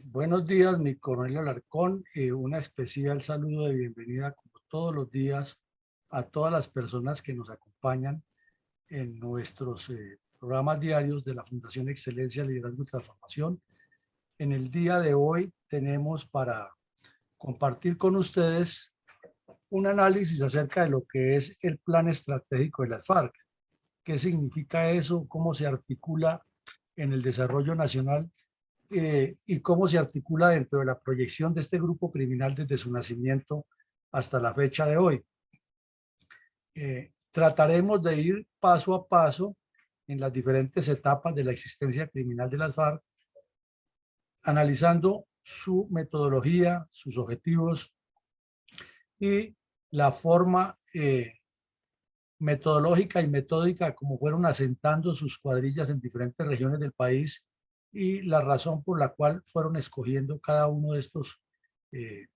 Buenos días, mi coronel Alarcón. Una especial saludo de bienvenida, como todos los días, a todas las personas que nos acompañan en nuestros programas diarios de la Fundación Excelencia, Liderazgo y Transformación. En el día de hoy tenemos para compartir con ustedes un análisis acerca de lo que es el plan estratégico de las FARC. ¿Qué significa eso? ¿Cómo se articula en el desarrollo nacional? Y cómo se articula dentro de la proyección de este grupo criminal desde su nacimiento hasta la fecha de hoy. Trataremos de ir paso a paso en las diferentes etapas de la existencia criminal de las FARC, analizando su metodología, sus objetivos y la forma metodológica y metódica como fueron asentando sus cuadrillas en diferentes regiones del país y la razón por la cual fueron escogiendo cada uno de estos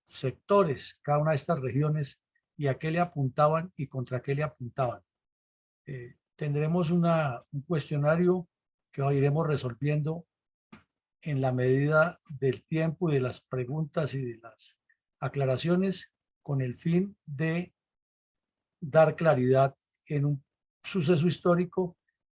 sectores, cada una de estas regiones y a qué le apuntaban y contra qué le apuntaban. Tendremos un cuestionario que iremos resolviendo en la medida del tiempo y de las preguntas y de las aclaraciones con el fin de dar claridad en un suceso histórico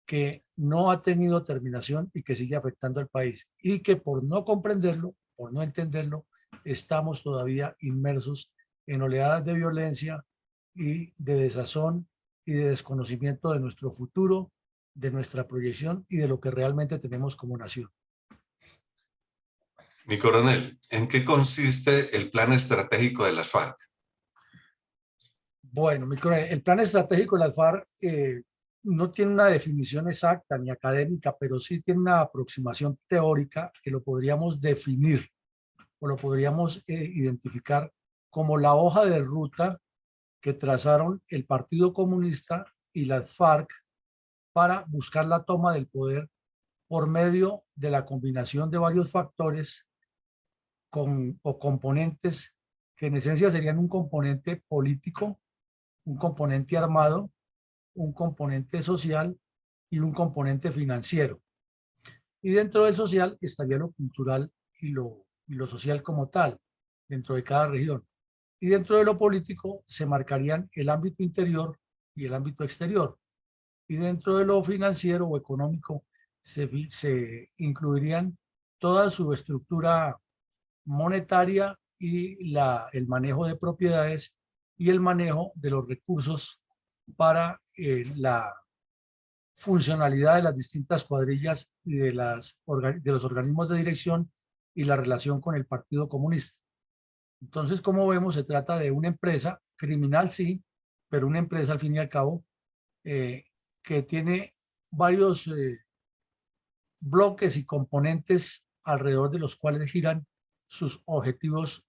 que no ha tenido terminación y que sigue afectando al país y que por no comprenderlo, por no entenderlo, estamos todavía inmersos en oleadas de violencia y de desazón y de desconocimiento de nuestro futuro, de nuestra proyección y de lo que realmente tenemos como nación. Mi coronel, ¿en qué consiste el plan estratégico de las FARC? Bueno, el plan estratégico de las FARC no tiene una definición exacta ni académica, pero sí tiene una aproximación teórica que lo podríamos definir o lo podríamos identificar como la hoja de ruta que trazaron el Partido Comunista y las FARC para buscar la toma del poder por medio de la combinación de varios factores o componentes que en esencia serían un componente político, un componente armado, un componente social y un componente financiero. Y dentro del social estaría lo cultural y lo social como tal, dentro de cada región. Y dentro de lo político se marcarían el ámbito interior y el ámbito exterior. Y dentro de lo financiero o económico se incluirían toda su estructura monetaria y el manejo de propiedades y el manejo de los recursos para la funcionalidad de las distintas cuadrillas y de los organismos de dirección y la relación con el Partido Comunista. Entonces, como vemos, se trata de una empresa criminal, sí, pero una empresa al fin y al cabo eh, que tiene varios bloques y componentes alrededor de los cuales giran sus objetivos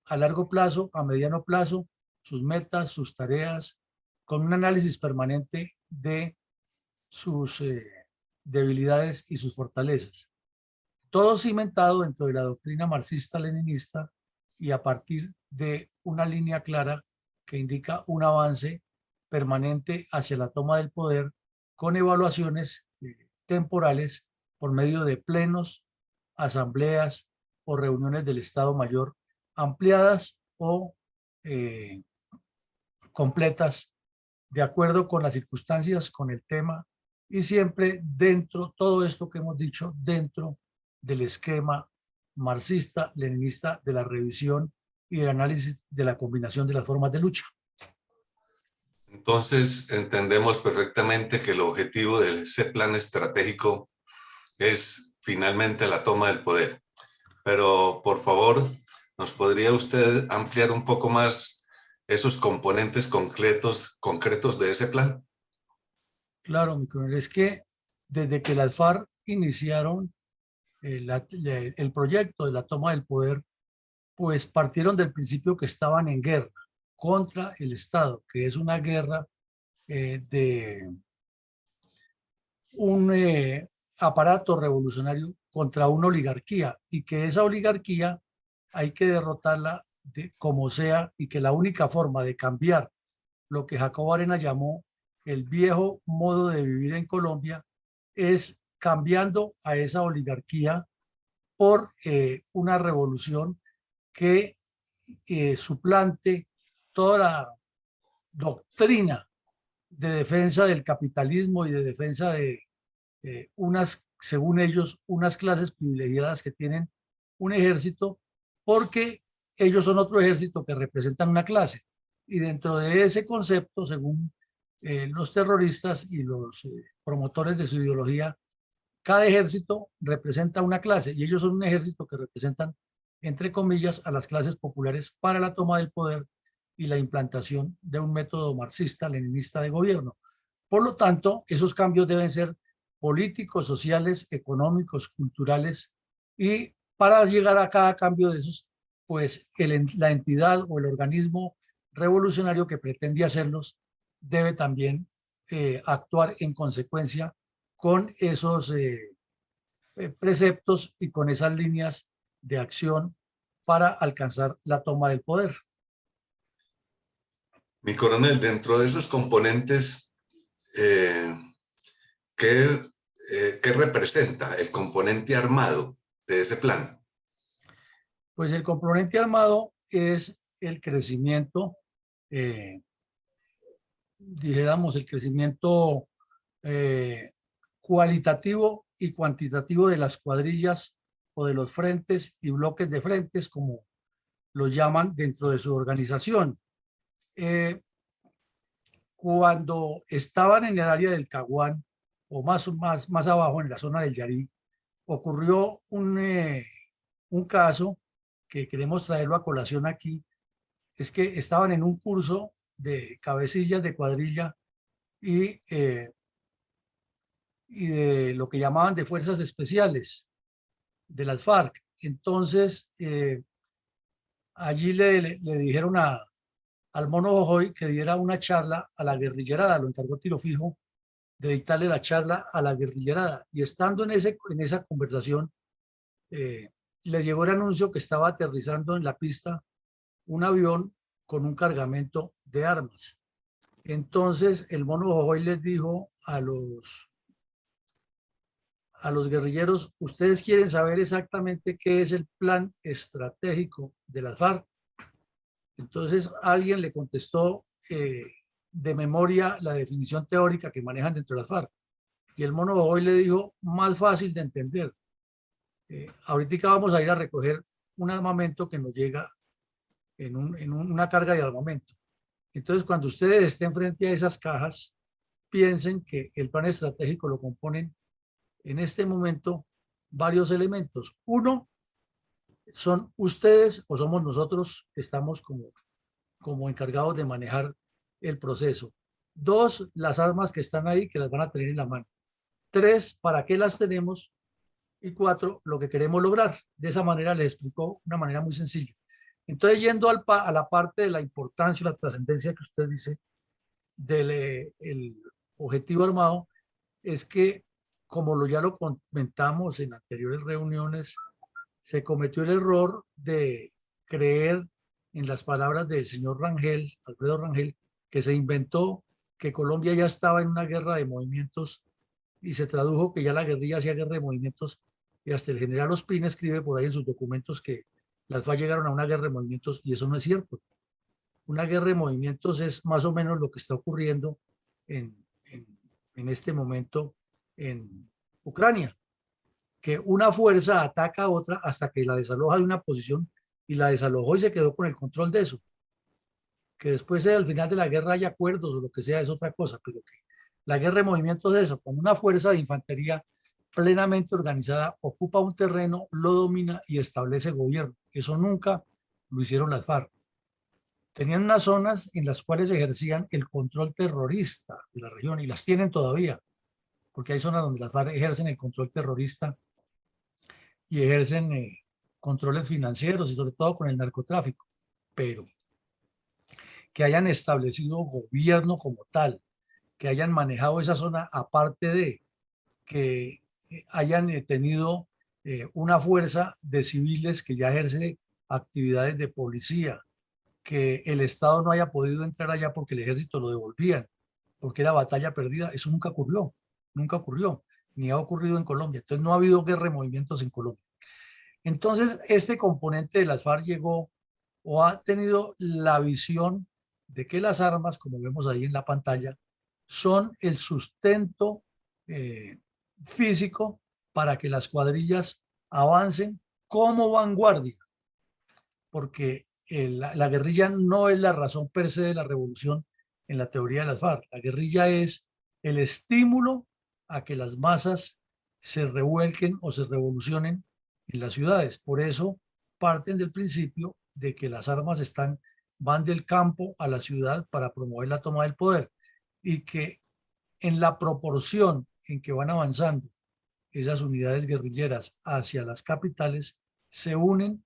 a largo plazo, a mediano plazo, sus metas, sus tareas, con un análisis permanente de sus debilidades y sus fortalezas. Todo cimentado dentro de la doctrina marxista-leninista y a partir de una línea clara que indica un avance permanente hacia la toma del poder con evaluaciones temporales por medio de plenos, asambleas o reuniones del Estado Mayor ampliadas o eh, completas de acuerdo con las circunstancias, con el tema y siempre dentro, todo esto que hemos dicho, dentro del esquema marxista-leninista de la revisión y del análisis de la combinación de las formas de lucha. Entonces, entendemos perfectamente que el objetivo de ese plan estratégico es finalmente la toma del poder. Pero, por favor, ¿nos podría usted ampliar un poco más esos componentes concretos de ese plan? Claro, mi coronel, es que desde que las FARC iniciaron el proyecto de la toma del poder, pues partieron del principio que estaban en guerra contra el Estado, que es una guerra de un aparato revolucionario contra una oligarquía y que esa oligarquía hay que derrotarla como sea y que la única forma de cambiar lo que Jacobo Arena llamó el viejo modo de vivir en Colombia es cambiando a esa oligarquía por una revolución que suplante toda la doctrina de defensa del capitalismo y de defensa de unas, según ellos, unas clases privilegiadas que tienen un ejército, porque ellos son otro ejército que representan una clase. Y dentro de ese concepto, según los terroristas y los promotores de su ideología, cada ejército representa una clase y ellos son un ejército que representan, entre comillas, a las clases populares para la toma del poder y la implantación de un método marxista-leninista de gobierno. Por lo tanto, esos cambios deben ser políticos, sociales, económicos, culturales, y para llegar a cada cambio de esos, pues la entidad o el organismo revolucionario que pretende hacerlos debe también actuar en consecuencia con esos preceptos y con esas líneas de acción para alcanzar la toma del poder. Mi coronel, dentro de esos componentes, ¿qué representa el componente armado de ese plan? Pues el componente armado es el crecimiento, dijéramos, el crecimiento cualitativo y cuantitativo de las cuadrillas o de los frentes y bloques de frentes, como los llaman dentro de su organización. Cuando estaban en el área del Caguán, o más abajo en la zona del Yarí, ocurrió un caso que queremos traerlo a colación aquí. Es que estaban en un curso de cabecillas de cuadrilla y de lo que llamaban de fuerzas especiales de las FARC. Entonces, allí le dijeron al Mono Jojoy que diera una charla a la guerrillerada, lo encargó Tiro Fijo de dictarle la charla a la guerrillerada. Y estando en esa conversación, le llegó el anuncio que estaba aterrizando en la pista un avión con un cargamento de armas. Entonces el Mono Jojoy les dijo a los guerrilleros: ¿ustedes quieren saber exactamente qué es el plan estratégico de las FARC? Entonces alguien le contestó de memoria la definición teórica que manejan dentro de las FARC. Y el Mono Jojoy le dijo: más fácil de entender. Ahorita vamos a ir a recoger un armamento que nos llega en una carga de armamento. Entonces, cuando ustedes estén frente a esas cajas, piensen que el plan estratégico lo componen en este momento varios elementos. Uno, son ustedes o somos nosotros que estamos como encargados de manejar el proceso. Dos, las armas que están ahí, que las van a tener en la mano. Tres, ¿para qué las tenemos? Y cuatro, lo que queremos lograr. De esa manera les explicó una manera muy sencilla. Entonces, yendo a la parte de la importancia y la trascendencia que usted dice del el objetivo armado, es que, como ya lo comentamos en anteriores reuniones, se cometió el error de creer en las palabras del señor Rangel, Alfredo Rangel, que se inventó que Colombia ya estaba en una guerra de movimientos y se tradujo que ya la guerrilla hacía guerra de movimientos, y hasta el general Ospina escribe por ahí en sus documentos que las FARC llegaron a una guerra de movimientos, y eso no es cierto. Una guerra de movimientos es más o menos lo que está ocurriendo en este momento en Ucrania, que una fuerza ataca a otra hasta que la desaloja de una posición, y la desalojó y se quedó con el control de eso. Que después al final de la guerra haya acuerdos o lo que sea es otra cosa, pero que la guerra de movimientos es eso: cuando una fuerza de infantería plenamente organizada ocupa un terreno, lo domina y establece gobierno. Eso nunca lo hicieron las FARC. Tenían unas zonas en las cuales ejercían el control terrorista de la región, y las tienen todavía, porque hay zonas donde las FARC ejercen el control terrorista y ejercen controles financieros y sobre todo con el narcotráfico. Pero que hayan establecido gobierno como tal, que hayan manejado esa zona, aparte de que hayan tenido una fuerza de civiles que ya ejerce actividades de policía, que el Estado no haya podido entrar allá porque el ejército lo devolvían, porque era batalla perdida, eso nunca ocurrió, ni ha ocurrido en Colombia. Entonces no ha habido guerra de movimientos en Colombia. Entonces, este componente de las FARC llegó o ha tenido la visión de que las armas, como vemos ahí en la pantalla, son el sustento físico para que las cuadrillas avancen como vanguardia, porque la guerrilla no es la razón per se de la revolución en la teoría de las FARC. La guerrilla es el estímulo a que las masas se revuelquen o se revolucionen en las ciudades. Por eso parten del principio de que las armas van del campo a la ciudad para promover la toma del poder, y que en la proporción en que van avanzando esas unidades guerrilleras hacia las capitales, se unen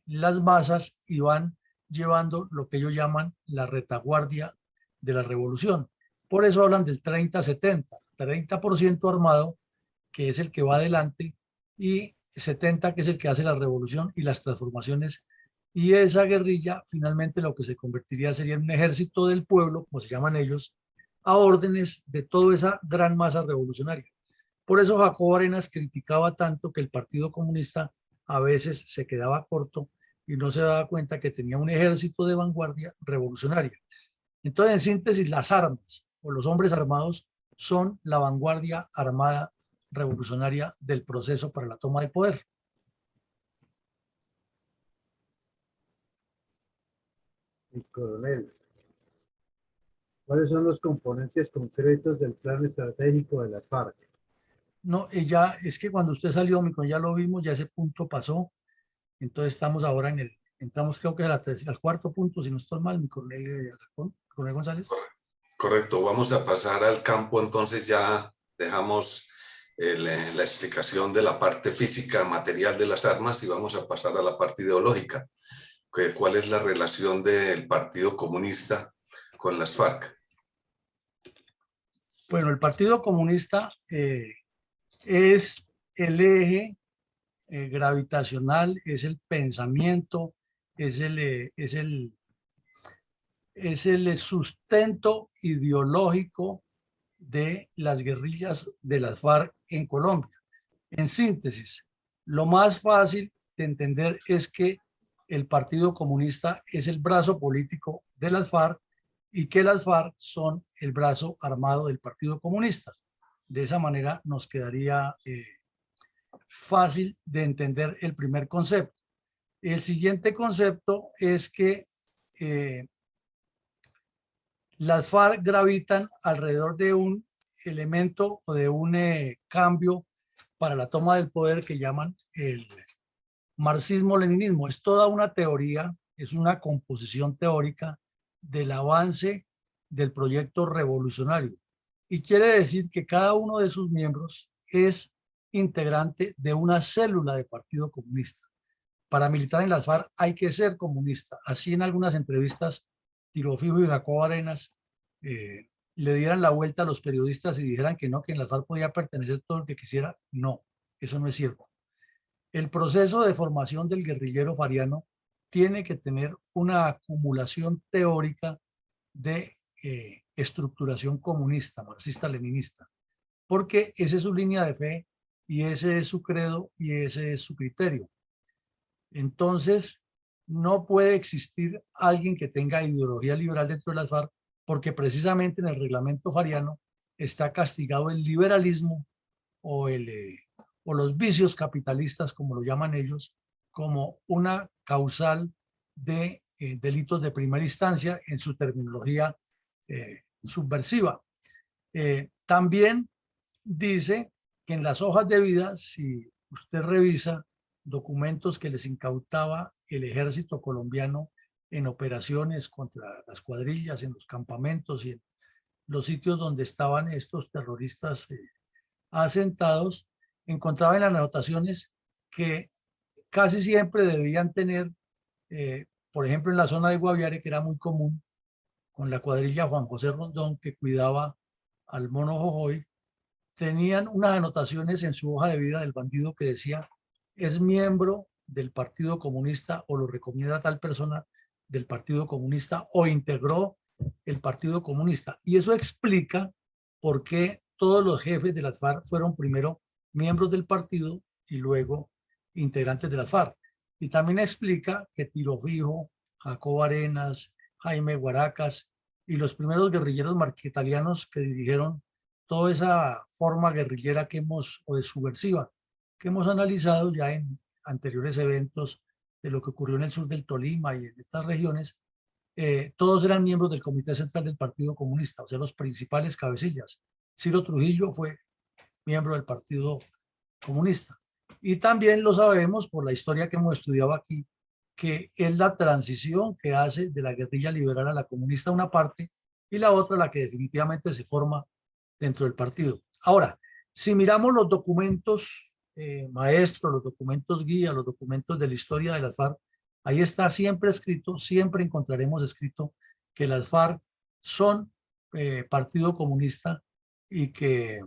las masas y van llevando lo que ellos llaman la retaguardia de la revolución. Por eso hablan del 30-70, 30% armado, que es el que va adelante, y 70, que es el que hace la revolución y las transformaciones. Y esa guerrilla, finalmente, lo que se convertiría sería en un ejército del pueblo, como se llaman ellos, a órdenes de toda esa gran masa revolucionaria. Por eso Jacobo Arenas criticaba tanto que el Partido Comunista a veces se quedaba corto y no se daba cuenta que tenía un ejército de vanguardia revolucionaria. Entonces, en síntesis, las armas o los hombres armados son la vanguardia armada revolucionaria del proceso para la toma del poder. Y coronel, ¿cuáles son los componentes concretos del plan estratégico de las FARC? No, ya es que cuando usted salió, ya lo vimos, ya ese punto pasó. Entonces estamos ahora entramos creo que al cuarto punto, si no estoy mal, mi coronel González. Correcto, vamos a pasar al campo, entonces ya dejamos la explicación de la parte física, material de las armas, y vamos a pasar a la parte ideológica. ¿Cuál es la relación del Partido Comunista con las FARC? Bueno, el Partido Comunista es el eje gravitacional, es el pensamiento, es el sustento ideológico de las guerrillas de las FARC en Colombia. En síntesis, lo más fácil de entender es que el Partido Comunista es el brazo político de las FARC y que las FARC son el brazo armado del Partido Comunista. De esa manera nos quedaría fácil de entender el primer concepto. El siguiente concepto es que las FARC gravitan alrededor de un elemento o de un cambio para la toma del poder que llaman el marxismo-leninismo. Es toda una teoría, es una composición teórica del avance del proyecto revolucionario. Y quiere decir que cada uno de sus miembros es integrante de una célula del Partido Comunista. Para militar en las FARC hay que ser comunista. Así en algunas entrevistas, Tiro Fijo y Jacobo Arenas le dieran la vuelta a los periodistas y dijeran que no, que en las FARC podía pertenecer todo el que quisiera. No, eso no es cierto. El proceso de formación del guerrillero fariano tiene que tener una acumulación teórica de estructuración comunista, marxista-leninista, porque esa es su línea de fe y ese es su credo y ese es su criterio. Entonces, no puede existir alguien que tenga ideología liberal dentro de las FARC, porque precisamente en el reglamento fariano está castigado el liberalismo o los vicios capitalistas, como lo llaman ellos, como una causal de delitos de primera instancia en su terminología subversiva. También dice que en las hojas de vida, si usted revisa documentos que les incautaba el ejército colombiano en operaciones contra las cuadrillas, en los campamentos y en los sitios donde estaban estos terroristas asentados, encontraba en las anotaciones que casi siempre debían tener, por ejemplo, en la zona de Guaviare, que era muy común, con la cuadrilla Juan José Rondón, que cuidaba al mono Jojoy, tenían unas anotaciones en su hoja de vida del bandido que decía: es miembro del Partido Comunista, o lo recomienda tal persona del Partido Comunista, o integró el Partido Comunista. Y eso explica por qué todos los jefes de las FARC fueron primero miembros del partido y luego integrantes de las FARC. Y también explica que Tiro Fijo, Jacobo Arenas, Jaime Guaracas y los primeros guerrilleros marquetalianos que dirigieron toda esa forma guerrillera o de subversiva que hemos analizado ya en anteriores eventos de lo que ocurrió en el sur del Tolima y en estas regiones, todos eran miembros del Comité Central del Partido Comunista, o sea, los principales cabecillas. Ciro Trujillo fue miembro del Partido Comunista. Y también lo sabemos por la historia que hemos estudiado aquí, que es la transición que hace de la guerrilla liberal a la comunista una parte y la otra la que definitivamente se forma dentro del partido. Ahora, si miramos los documentos maestros, los documentos guía, los documentos de la historia de las FARC, ahí está siempre escrito, siempre encontraremos escrito que las FARC son partido comunista y que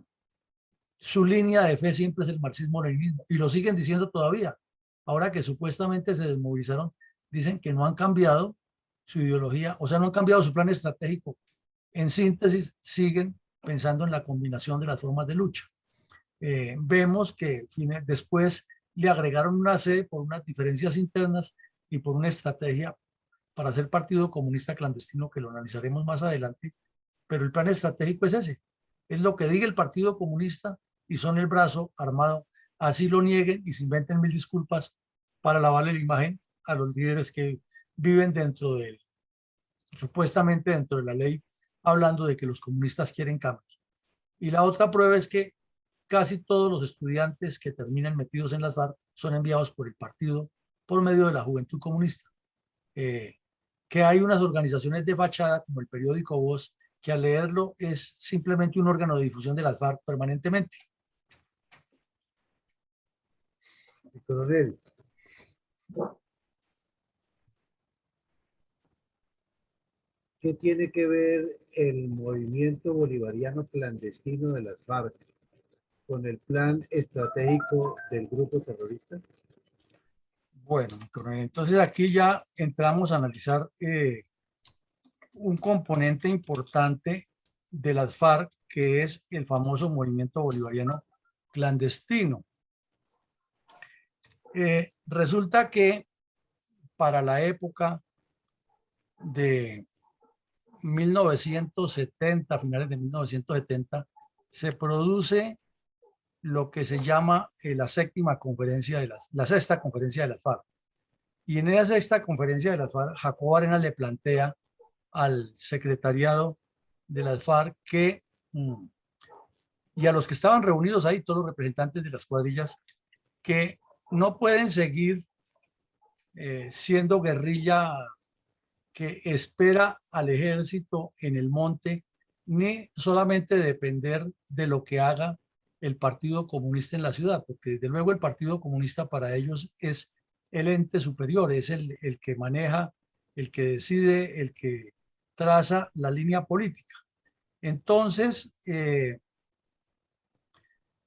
su línea de fe siempre es el marxismo-leninismo, y lo siguen diciendo todavía. Ahora que supuestamente se desmovilizaron, dicen que no han cambiado su ideología, o sea, no han cambiado su plan estratégico. En síntesis, siguen pensando en la combinación de las formas de lucha. Vemos que después le agregaron una sede por unas diferencias internas y por una estrategia para hacer partido comunista clandestino, que lo analizaremos más adelante, pero el plan estratégico es ese, es lo que diga el Partido Comunista y son el brazo armado, así lo nieguen y se inventen mil disculpas para lavarle la imagen a los líderes que viven supuestamente dentro de la ley, hablando de que los comunistas quieren cambios. Y la otra prueba es que casi todos los estudiantes que terminan metidos en las FARC son enviados por el partido por medio de la Juventud Comunista. Que hay unas organizaciones de fachada como el periódico Voz, que al leerlo es simplemente un órgano de difusión de las FARC permanentemente. Coronel, ¿qué tiene que ver el movimiento bolivariano clandestino de las FARC con el plan estratégico del grupo terrorista? Bueno, entonces aquí ya entramos a analizar un componente importante de las FARC, que es el famoso movimiento bolivariano clandestino. Resulta que para la época de 1970, finales de 1970, se produce lo que se llama la sexta conferencia de las FARC. Y en esa sexta conferencia de las FARC, Jacobo Arenas le plantea al secretariado de las FARC y a los que estaban reunidos ahí, todos los representantes de las cuadrillas, que no pueden seguir siendo guerrilla que espera al ejército en el monte, ni solamente depender de lo que haga el Partido Comunista en la ciudad, porque desde luego el Partido Comunista para ellos es el ente superior, es el que maneja, el que decide, el que traza la línea política. Entonces,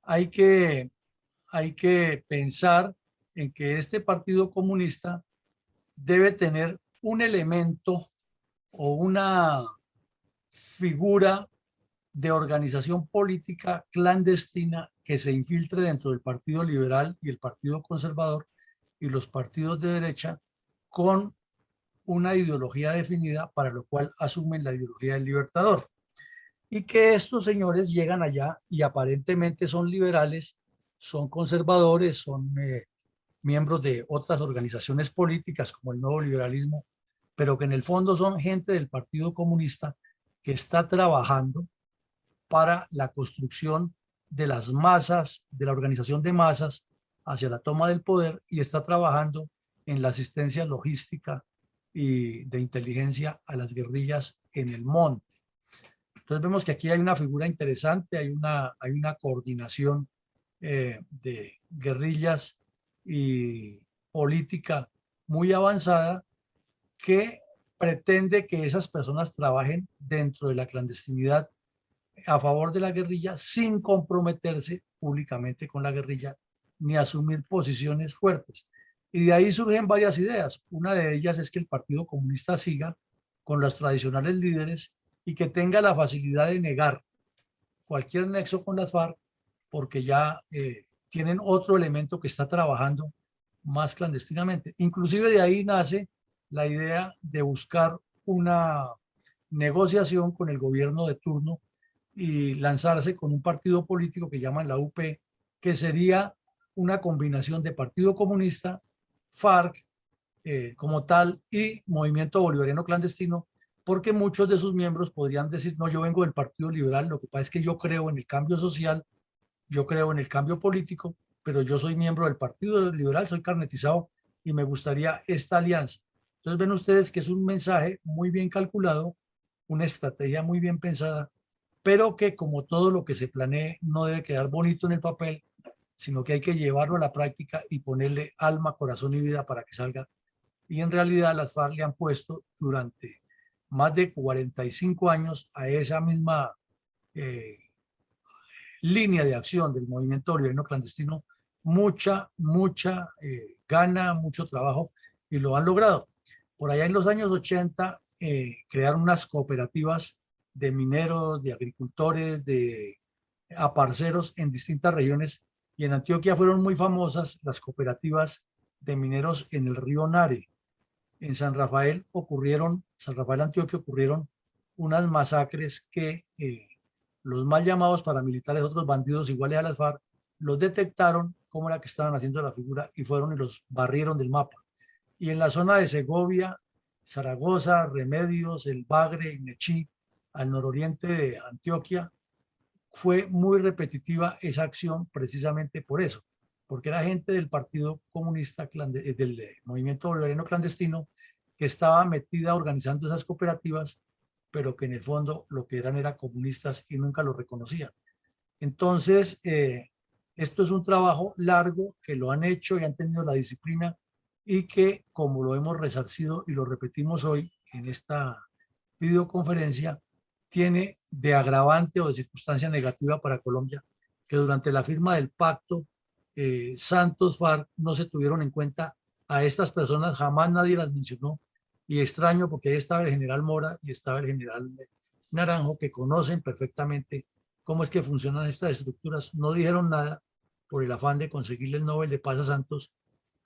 hay que pensar en que este Partido Comunista debe tener un elemento o una figura de organización política clandestina que se infiltre dentro del Partido Liberal y el Partido Conservador y los partidos de derecha con una ideología definida, para lo cual asumen la ideología del Libertador. Y que estos señores llegan allá y aparentemente son liberales, son conservadores, son miembros de otras organizaciones políticas como el Nuevo Liberalismo, pero que en el fondo son gente del Partido Comunista que está trabajando para la construcción de las masas, de la organización de masas hacia la toma del poder, y está trabajando en la asistencia logística y de inteligencia a las guerrillas en el monte. Entonces vemos que aquí hay una figura interesante, hay una coordinación de guerrillas y política muy avanzada que pretende que esas personas trabajen dentro de la clandestinidad a favor de la guerrilla sin comprometerse públicamente con la guerrilla ni asumir posiciones fuertes. Y de ahí surgen varias ideas. Una de ellas es que el Partido Comunista siga con los tradicionales líderes y que tenga la facilidad de negar cualquier nexo con las FARC, porque ya tienen otro elemento que está trabajando más clandestinamente. Inclusive de ahí nace la idea de buscar una negociación con el gobierno de turno y lanzarse con un partido político que llaman la UP, que sería una combinación de Partido Comunista, FARC como tal y Movimiento Bolivariano Clandestino, porque muchos de sus miembros podrían decir, no, yo vengo del Partido Liberal, lo que pasa es que yo creo en el cambio social, yo creo en el cambio político, pero yo soy miembro del Partido Liberal, soy carnetizado y me gustaría esta alianza. Entonces ven ustedes que es un mensaje muy bien calculado, una estrategia muy bien pensada, pero que como todo lo que se planee no debe quedar bonito en el papel, sino que hay que llevarlo a la práctica y ponerle alma, corazón y vida para que salga. Y en realidad las FARC le han puesto durante más de 45 años a esa misma eh, línea de acción del movimiento bolivariano clandestino mucha gana, mucho trabajo y lo han logrado. Por allá en los años 80 crearon unas cooperativas de mineros, de agricultores, de aparceros en distintas regiones y en Antioquia fueron muy famosas las cooperativas de mineros en el río Nare. En San Rafael Antioquia ocurrieron unas masacres que los mal llamados paramilitares, otros bandidos iguales a las FARC, los detectaron cómo era que estaban haciendo la figura y fueron y los barrieron del mapa. Y en la zona de Segovia, Zaragoza, Remedios, El Bagre y Nechí, al nororiente de Antioquia, fue muy repetitiva esa acción precisamente por eso, porque era gente del Partido Comunista, del Movimiento Bolivariano Clandestino, que estaba metida organizando esas cooperativas, pero que en el fondo lo que eran era comunistas y nunca lo reconocían. Entonces, esto es un trabajo largo que lo han hecho y han tenido la disciplina y que, como lo hemos resarcido y lo repetimos hoy en esta videoconferencia, tiene de agravante o de circunstancia negativa para Colombia que durante la firma del pacto Santos-FARC no se tuvieron en cuenta a estas personas, jamás nadie las mencionó, y extraño porque ahí estaba el general Mora y estaba el general Naranjo, que conocen perfectamente cómo es que funcionan estas estructuras, no dijeron nada por el afán de conseguirle el Nobel de Paz a Santos,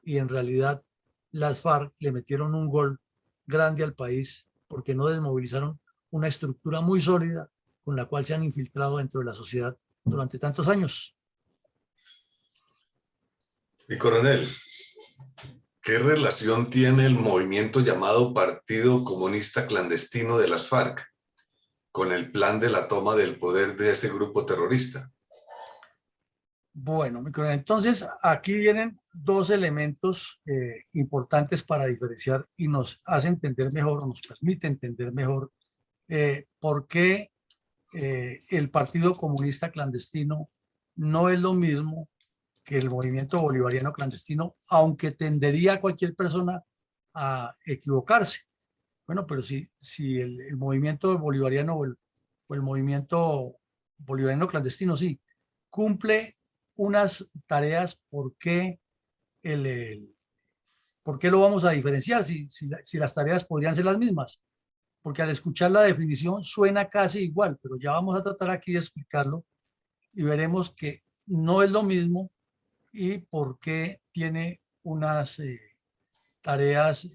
y en realidad las FARC le metieron un gol grande al país porque no desmovilizaron una estructura muy sólida con la cual se han infiltrado dentro de la sociedad durante tantos años. Y coronel, ¿qué relación tiene el movimiento llamado Partido Comunista Clandestino de las FARC con el plan de la toma del poder de ese grupo terrorista? Bueno, entonces aquí vienen dos elementos importantes para diferenciar y nos hace entender mejor, nos permite entender mejor por qué el Partido Comunista Clandestino no es lo mismo que el movimiento bolivariano clandestino, aunque tendería a cualquier persona a equivocarse. Bueno, pero si el movimiento bolivariano o el movimiento bolivariano clandestino sí cumple unas tareas, ¿por qué lo vamos a diferenciar si las tareas podrían ser las mismas? Porque al escuchar la definición suena casi igual, pero ya vamos a tratar aquí de explicarlo y veremos que no es lo mismo y por qué tiene unas tareas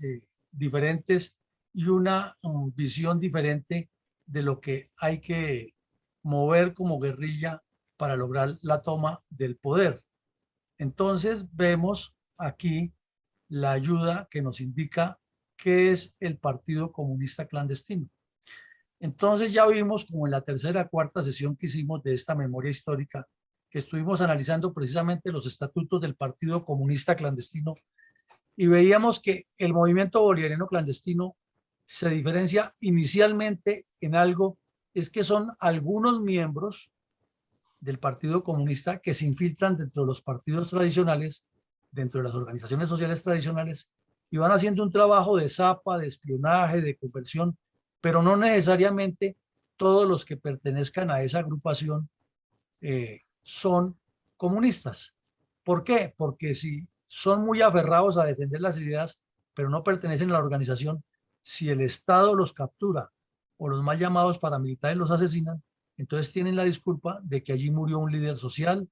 diferentes y una visión diferente de lo que hay que mover como guerrilla para lograr la toma del poder. Entonces vemos aquí la ayuda que nos indica qué es el Partido Comunista Clandestino. Entonces ya vimos como en la tercera, cuarta sesión que hicimos de esta memoria histórica, que estuvimos analizando precisamente los estatutos del Partido Comunista Clandestino y veíamos que el movimiento bolivariano clandestino se diferencia inicialmente en algo, es que son algunos miembros del Partido Comunista que se infiltran dentro de los partidos tradicionales, dentro de las organizaciones sociales tradicionales, y van haciendo un trabajo de zapa, de espionaje, de conversión, pero no necesariamente todos los que pertenezcan a esa agrupación son comunistas. ¿Por qué? Porque si son muy aferrados a defender las ideas, pero no pertenecen a la organización, si el Estado los captura o los mal llamados paramilitares los asesinan, entonces tienen la disculpa de que allí murió un líder social,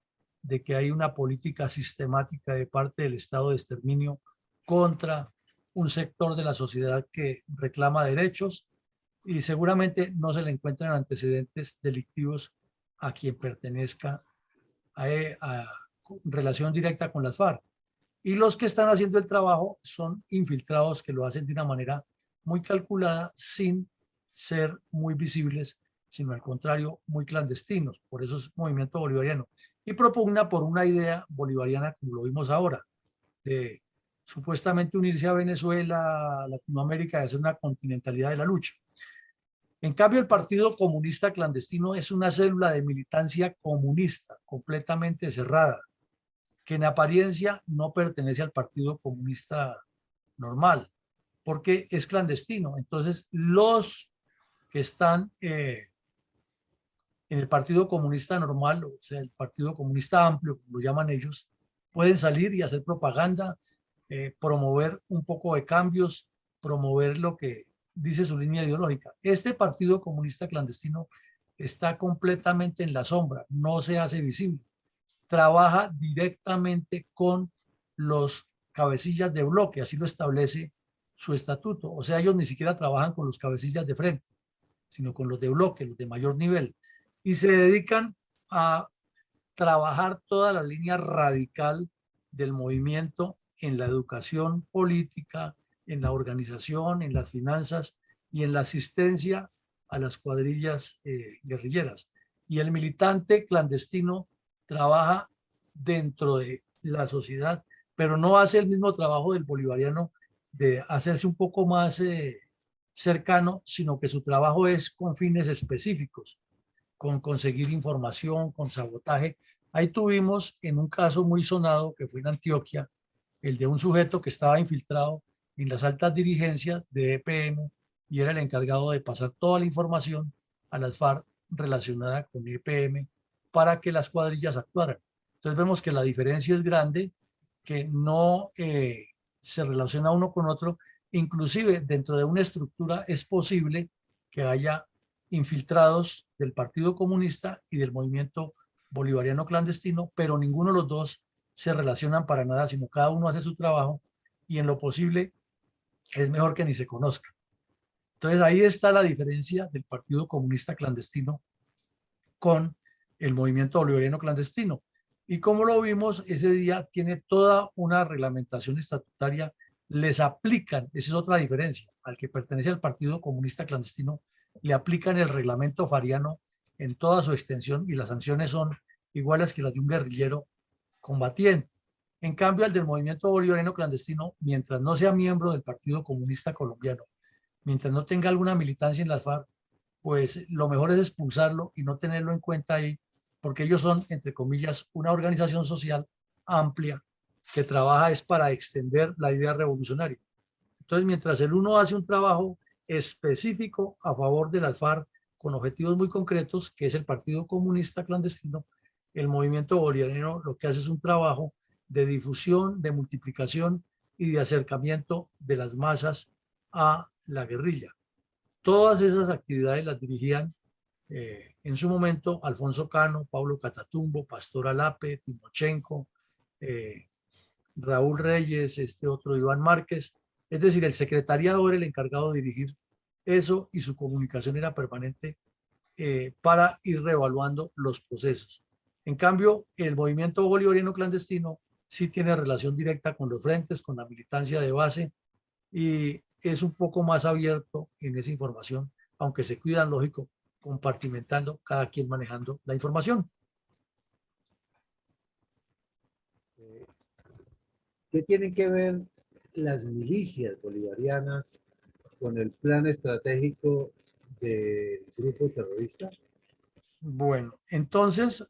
de que hay una política sistemática de parte del Estado de exterminio contra un sector de la sociedad que reclama derechos, y seguramente no se le encuentran antecedentes delictivos a quien pertenezca a relación directa con las FARC. Y los que están haciendo el trabajo son infiltrados que lo hacen de una manera muy calculada, sin ser muy visibles, sino al contrario, muy clandestinos. Por eso es movimiento bolivariano. Y propugna por una idea bolivariana, como lo vimos ahora, de supuestamente unirse a Venezuela, a Latinoamérica, y hacer una continentalidad de la lucha. En cambio, el Partido Comunista Clandestino es una célula de militancia comunista, completamente cerrada, que en apariencia no pertenece al Partido Comunista normal, porque es clandestino. Entonces, los que están en el Partido Comunista normal, o sea, el Partido Comunista Amplio, como lo llaman ellos, pueden salir y hacer propaganda, promover un poco de cambios, promover lo que dice su línea ideológica. Este Partido Comunista Clandestino está completamente en la sombra, no se hace visible. Trabaja directamente con los cabecillas de bloque, así lo establece su estatuto. O sea, ellos ni siquiera trabajan con los cabecillas de frente, sino con los de bloque, los de mayor nivel. Y se dedican a trabajar toda la línea radical del movimiento en la educación política, en la organización, en las finanzas y en la asistencia a las cuadrillas guerrilleras. Y el militante clandestino trabaja dentro de la sociedad, pero no hace el mismo trabajo del bolivariano de hacerse un poco más cercano, sino que su trabajo es con fines específicos, con conseguir información, con sabotaje. Ahí tuvimos en un caso muy sonado que fue en Antioquia, el de un sujeto que estaba infiltrado en las altas dirigencias de EPM y era el encargado de pasar toda la información a las FARC relacionada con EPM para que las cuadrillas actuaran. Entonces vemos que la diferencia es grande, que no se relaciona uno con otro. Inclusive dentro de una estructura es posible que haya infiltrados del Partido Comunista y del movimiento bolivariano clandestino, pero ninguno de los dos se relacionan para nada, sino cada uno hace su trabajo y en lo posible es mejor que ni se conozca. Entonces ahí está la diferencia del Partido Comunista Clandestino con el movimiento bolivariano clandestino. Y como lo vimos, ese día tiene toda una reglamentación estatutaria, les aplican, esa es otra diferencia, al que pertenece al Partido Comunista Clandestino, le aplican el reglamento fariano en toda su extensión y las sanciones son iguales que las de un guerrillero combatiente. En cambio, al del movimiento bolivariano clandestino, mientras no sea miembro del Partido Comunista Colombiano, mientras no tenga alguna militancia en las FARC, pues lo mejor es expulsarlo y no tenerlo en cuenta ahí, porque ellos son, entre comillas, una organización social amplia que trabaja es para extender la idea revolucionaria. Entonces, mientras el uno hace un trabajo específico a favor de las FARC con objetivos muy concretos, que es el Partido Comunista Clandestino, el movimiento bolivariano lo que hace es un trabajo de difusión, de multiplicación y de acercamiento de las masas a la guerrilla. Todas esas actividades las dirigían en su momento Alfonso Cano, Pablo Catatumbo, Pastor Alape, Timochenko, Raúl Reyes, este otro Iván Márquez. Es decir, el secretariado era el encargado de dirigir eso y su comunicación era permanente para ir reevaluando los procesos. En cambio, el movimiento bolivariano clandestino sí tiene relación directa con los frentes, con la militancia de base y es un poco más abierto en esa información, aunque se cuidan, lógico, compartimentando, cada quien manejando la información. ¿Qué tienen que ver las milicias bolivarianas con el plan estratégico del grupo terrorista? Bueno, entonces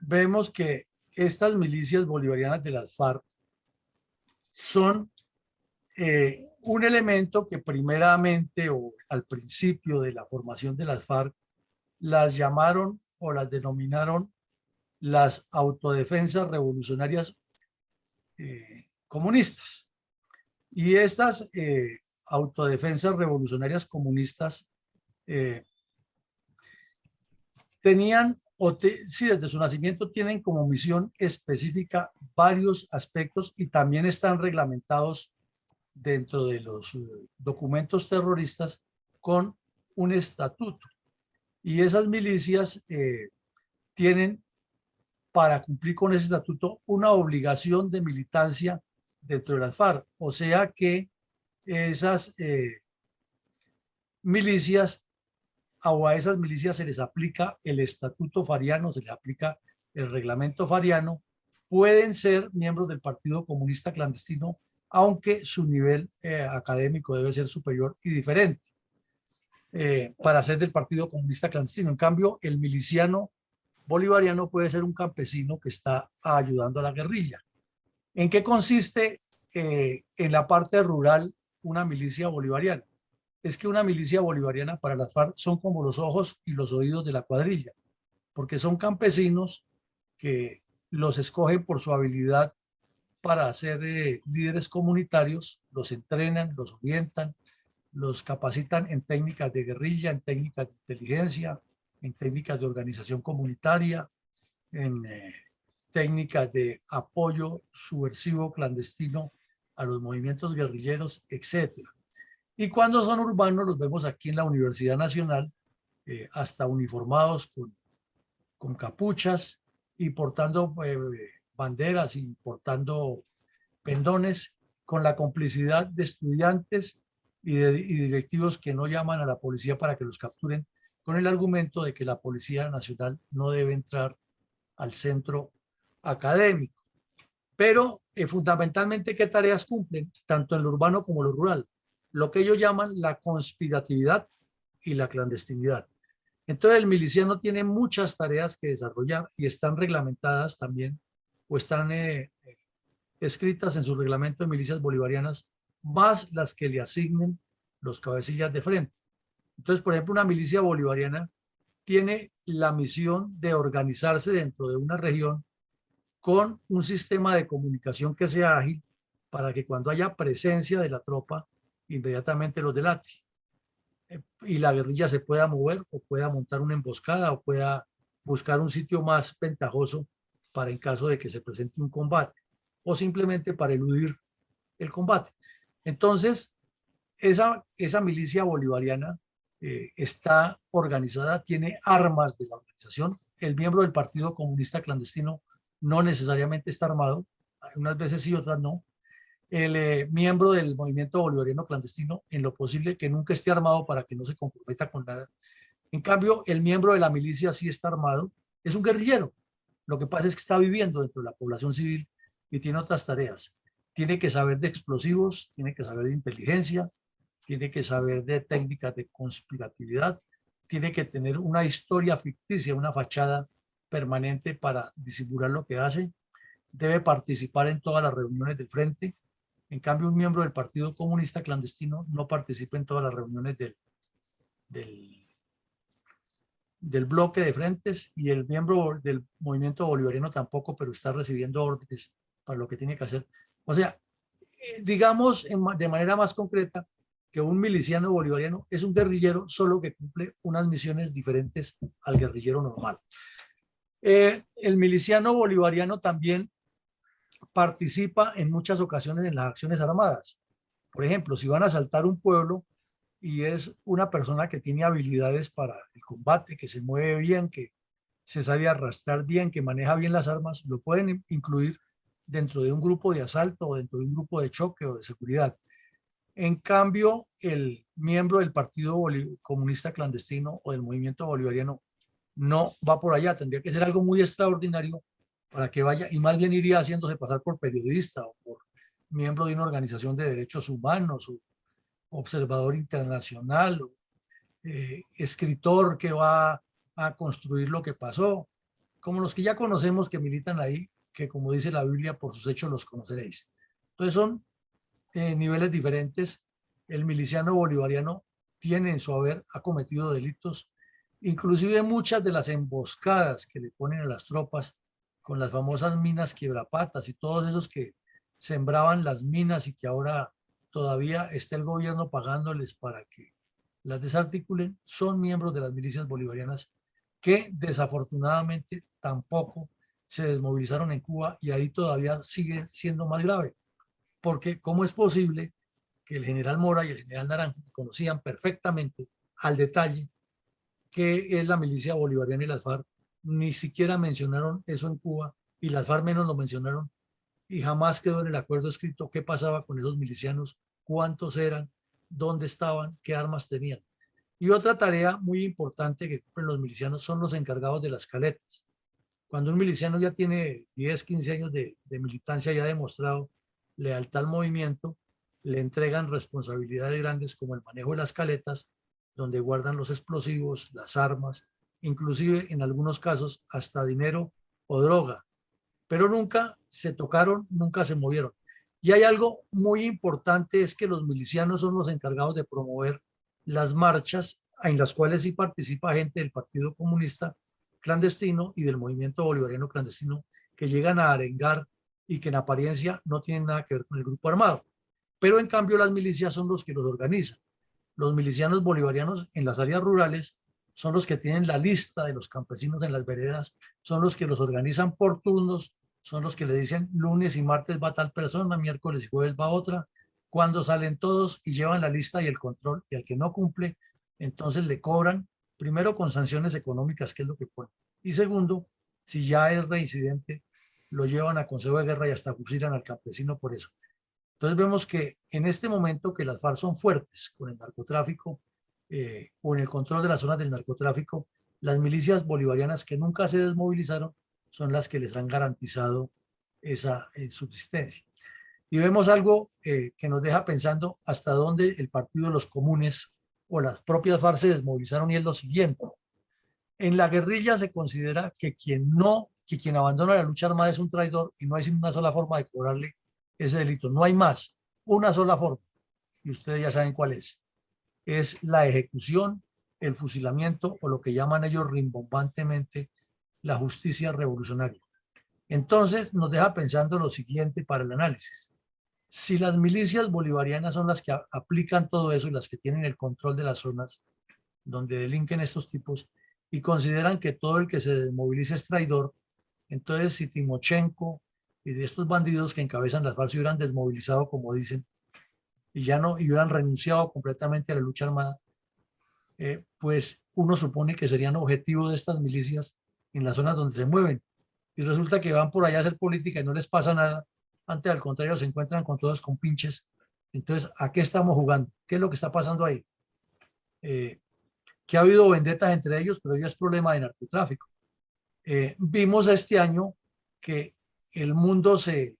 vemos que estas milicias bolivarianas de las FARC son un elemento que primeramente o al principio de la formación de las FARC las llamaron o las denominaron las autodefensas revolucionarias comunistas. Y estas autodefensas revolucionarias comunistas tenían sí, desde su nacimiento tienen como misión específica varios aspectos y también están reglamentados dentro de los documentos terroristas con un estatuto. Y esas milicias tienen para cumplir con ese estatuto una obligación de militancia dentro de las FARC. O sea que esas milicias, o a esas milicias se les aplica el estatuto fariano, se les aplica el reglamento fariano, pueden ser miembros del Partido Comunista Clandestino, aunque su nivel académico debe ser superior y diferente para ser del Partido Comunista Clandestino. En cambio, el miliciano bolivariano puede ser un campesino que está ayudando a la guerrilla. ¿En qué consiste en la parte rural una milicia bolivariana? Es que una milicia bolivariana para las FARC son como los ojos y los oídos de la cuadrilla, porque son campesinos que los escogen por su habilidad para ser líderes comunitarios, los entrenan, los orientan, los capacitan en técnicas de guerrilla, en técnicas de inteligencia, en técnicas de organización comunitaria, en técnicas de apoyo subversivo clandestino a los movimientos guerrilleros, etc. Y cuando son urbanos, los vemos aquí en la Universidad Nacional, hasta uniformados con capuchas y portando banderas y portando pendones, con la complicidad de estudiantes y directivos que no llaman a la policía para que los capturen, con el argumento de que la Policía Nacional no debe entrar al centro académico. Pero fundamentalmente, ¿qué tareas cumplen? Tanto en lo urbano como en lo rural. Lo que ellos llaman la conspiratividad y la clandestinidad. Entonces el miliciano tiene muchas tareas que desarrollar y están reglamentadas también o están escritas en su reglamento de milicias bolivarianas, más las que le asignen los cabecillas de frente. Entonces, por ejemplo, una milicia bolivariana tiene la misión de organizarse dentro de una región con un sistema de comunicación que sea ágil para que cuando haya presencia de la tropa, inmediatamente los delate y la guerrilla se pueda mover o pueda montar una emboscada o pueda buscar un sitio más ventajoso para en caso de que se presente un combate o simplemente para eludir el combate. Entonces, esa milicia bolivariana está organizada, tiene armas de la organización. El miembro del Partido Comunista Clandestino no necesariamente está armado, unas veces sí, otras no. El miembro del movimiento bolivariano clandestino, en lo posible que nunca esté armado para que no se comprometa con nada. En cambio, el miembro de la milicia sí está armado, es un guerrillero. Lo que pasa es que está viviendo dentro de la población civil y tiene otras tareas. Tiene que saber de explosivos, tiene que saber de inteligencia, tiene que saber de técnicas de conspiratividad, tiene que tener una historia ficticia, una fachada permanente para disimular lo que hace, debe participar en todas las reuniones del frente. En cambio, un miembro del Partido Comunista Clandestino no participa en todas las reuniones del bloque de frentes, y el miembro del movimiento bolivariano tampoco, pero está recibiendo órdenes para lo que tiene que hacer. O sea, digamos de manera más concreta que un miliciano bolivariano es un guerrillero, solo que cumple unas misiones diferentes al guerrillero normal. El miliciano bolivariano también participa en muchas ocasiones en las acciones armadas. Por ejemplo, si van a asaltar un pueblo y es una persona que tiene habilidades para el combate, que se mueve bien, que se sabe arrastrar bien, que maneja bien las armas, lo pueden incluir dentro de un grupo de asalto o dentro de un grupo de choque o de seguridad. En cambio, el miembro del Partido Comunista Clandestino o del movimiento bolivariano no va por allá. Tendría que ser algo muy extraordinario para que vaya, y más bien iría haciéndose pasar por periodista o por miembro de una organización de derechos humanos o observador internacional o escritor que va a construir lo que pasó, como los que ya conocemos que militan ahí, que como dice la Biblia, por sus hechos los conoceréis. Entonces son niveles diferentes. El miliciano bolivariano tiene en su haber, ha cometido delitos, inclusive muchas de las emboscadas que le ponen a las tropas con las famosas minas quiebrapatas y todos esos que sembraban las minas y que ahora todavía está el gobierno pagándoles para que las desarticulen, son miembros de las milicias bolivarianas que desafortunadamente tampoco se desmovilizaron en Cuba, y ahí todavía sigue siendo más grave, porque ¿cómo es posible que el general Mora y el general Naranjo conocían perfectamente al detalle qué es la milicia bolivariana y las FARC? Ni siquiera mencionaron eso en Cuba, y las FARC menos lo mencionaron, y jamás quedó en el acuerdo escrito qué pasaba con esos milicianos, cuántos eran, dónde estaban, qué armas tenían. Y otra tarea muy importante que cumplen los milicianos son los encargados de las caletas. Cuando un miliciano ya tiene 10, 15 años de militancia y ha demostrado lealtad al movimiento, le entregan responsabilidades grandes como el manejo de las caletas, donde guardan los explosivos, las armas, inclusive en algunos casos hasta dinero o droga, pero nunca se tocaron, nunca se movieron. Y hay algo muy importante, es que los milicianos son los encargados de promover las marchas en las cuales sí participa gente del Partido Comunista clandestino y del Movimiento Bolivariano clandestino, que llegan a arengar y que en apariencia no tienen nada que ver con el grupo armado. Pero en cambio las milicias son los que los organizan. Los milicianos bolivarianos en las áreas rurales son los que tienen la lista de los campesinos en las veredas, son los que los organizan por turnos, son los que le dicen lunes y martes va tal persona, miércoles y jueves va otra, cuando salen todos y llevan la lista y el control, y al que no cumple, entonces le cobran, primero con sanciones económicas, que es lo que ponen, y segundo, si ya es reincidente, lo llevan a consejo de guerra y hasta fusilan al campesino por eso. Entonces vemos que en este momento que las FARC son fuertes con el narcotráfico, o en el control de las zonas del narcotráfico, las milicias bolivarianas que nunca se desmovilizaron son las que les han garantizado esa subsistencia. Y vemos algo que nos deja pensando hasta dónde el Partido de los Comunes o las propias FARC se desmovilizaron, y es lo siguiente. En la guerrilla se considera que quien abandona la lucha armada es un traidor, y no hay una sola forma de cobrarle ese delito. No hay más, una sola forma, y ustedes ya saben cuál es la ejecución, el fusilamiento, o lo que llaman ellos rimbombantemente la justicia revolucionaria. Entonces nos deja pensando lo siguiente para el análisis. Si las milicias bolivarianas son las que aplican todo eso y las que tienen el control de las zonas donde delinquen estos tipos, y consideran que todo el que se desmoviliza es traidor, entonces si Timochenko y de estos bandidos que encabezan las FARC se hubieran desmovilizado, como dicen, y ya no, y hubieran renunciado completamente a la lucha armada, pues uno supone que serían objetivo de estas milicias en las zonas donde se mueven, y resulta que van por allá a hacer política y no les pasa nada, antes al contrario se encuentran con todos con pinches. Entonces, ¿a qué estamos jugando? ¿Qué es lo que está pasando ahí? Que ha habido vendetas entre ellos, pero ya es problema de narcotráfico. Vimos este año que el mundo se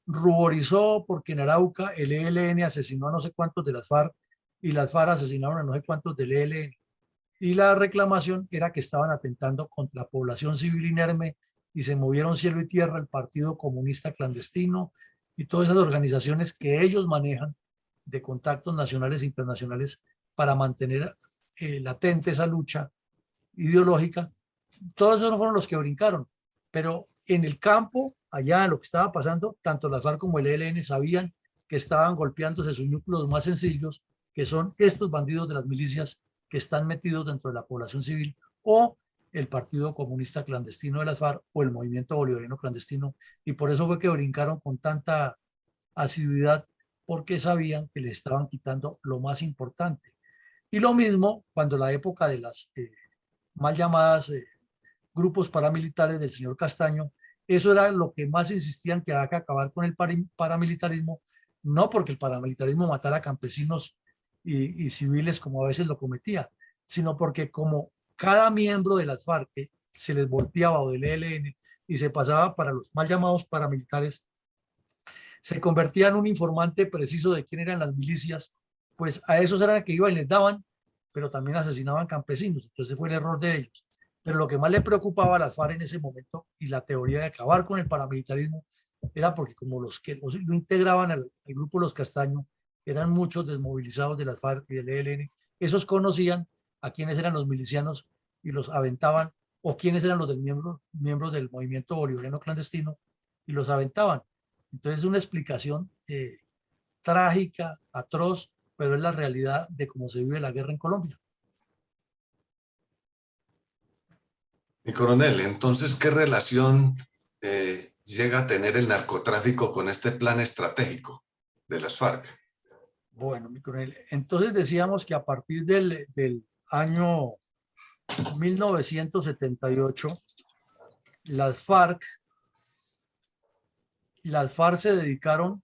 ruborizó porque en Arauca el ELN asesinó a no sé cuántos de las FARC, y las FARC asesinaron a no sé cuántos del ELN. Y la reclamación era que estaban atentando contra la población civil inerme, y se movieron cielo y tierra el Partido Comunista Clandestino y todas esas organizaciones que ellos manejan de contactos nacionales e internacionales para mantener latente esa lucha ideológica. Todos esos no fueron los que brincaron, pero en el campo, allá en lo que estaba pasando, tanto las FARC como el ELN sabían que estaban golpeándose sus núcleos más sencillos, que son estos bandidos de las milicias que están metidos dentro de la población civil, o el Partido Comunista Clandestino de las FARC, o el Movimiento Bolivariano Clandestino, y por eso fue que brincaron con tanta asiduidad, porque sabían que les estaban quitando lo más importante. Y lo mismo cuando la época de las mal llamadas grupos paramilitares del señor Castaño, eso era lo que más insistían, que había que acabar con el paramilitarismo, no porque el paramilitarismo matara campesinos y civiles como a veces lo cometía, sino porque como cada miembro de las FARC se les volteaba, o del ELN, y se pasaba para los mal llamados paramilitares, se convertía en un informante preciso de quién eran las milicias, pues a esos eran que iban y les daban, pero también asesinaban campesinos. Entonces fue el error de ellos. Pero lo que más le preocupaba a las FARC en ese momento, y la teoría de acabar con el paramilitarismo, era porque como los que lo integraban al grupo Los Castaños eran muchos desmovilizados de las FARC y del ELN, esos conocían a quiénes eran los milicianos y los aventaban, o quiénes eran los miembros del movimiento bolivariano clandestino, y los aventaban. Entonces es una explicación trágica, atroz, pero es la realidad de cómo se vive la guerra en Colombia. Mi coronel, entonces, ¿qué relación llega a tener el narcotráfico con este plan estratégico de las FARC? Bueno, mi coronel, entonces decíamos que a partir del año 1978, las FARC, las FARC se dedicaron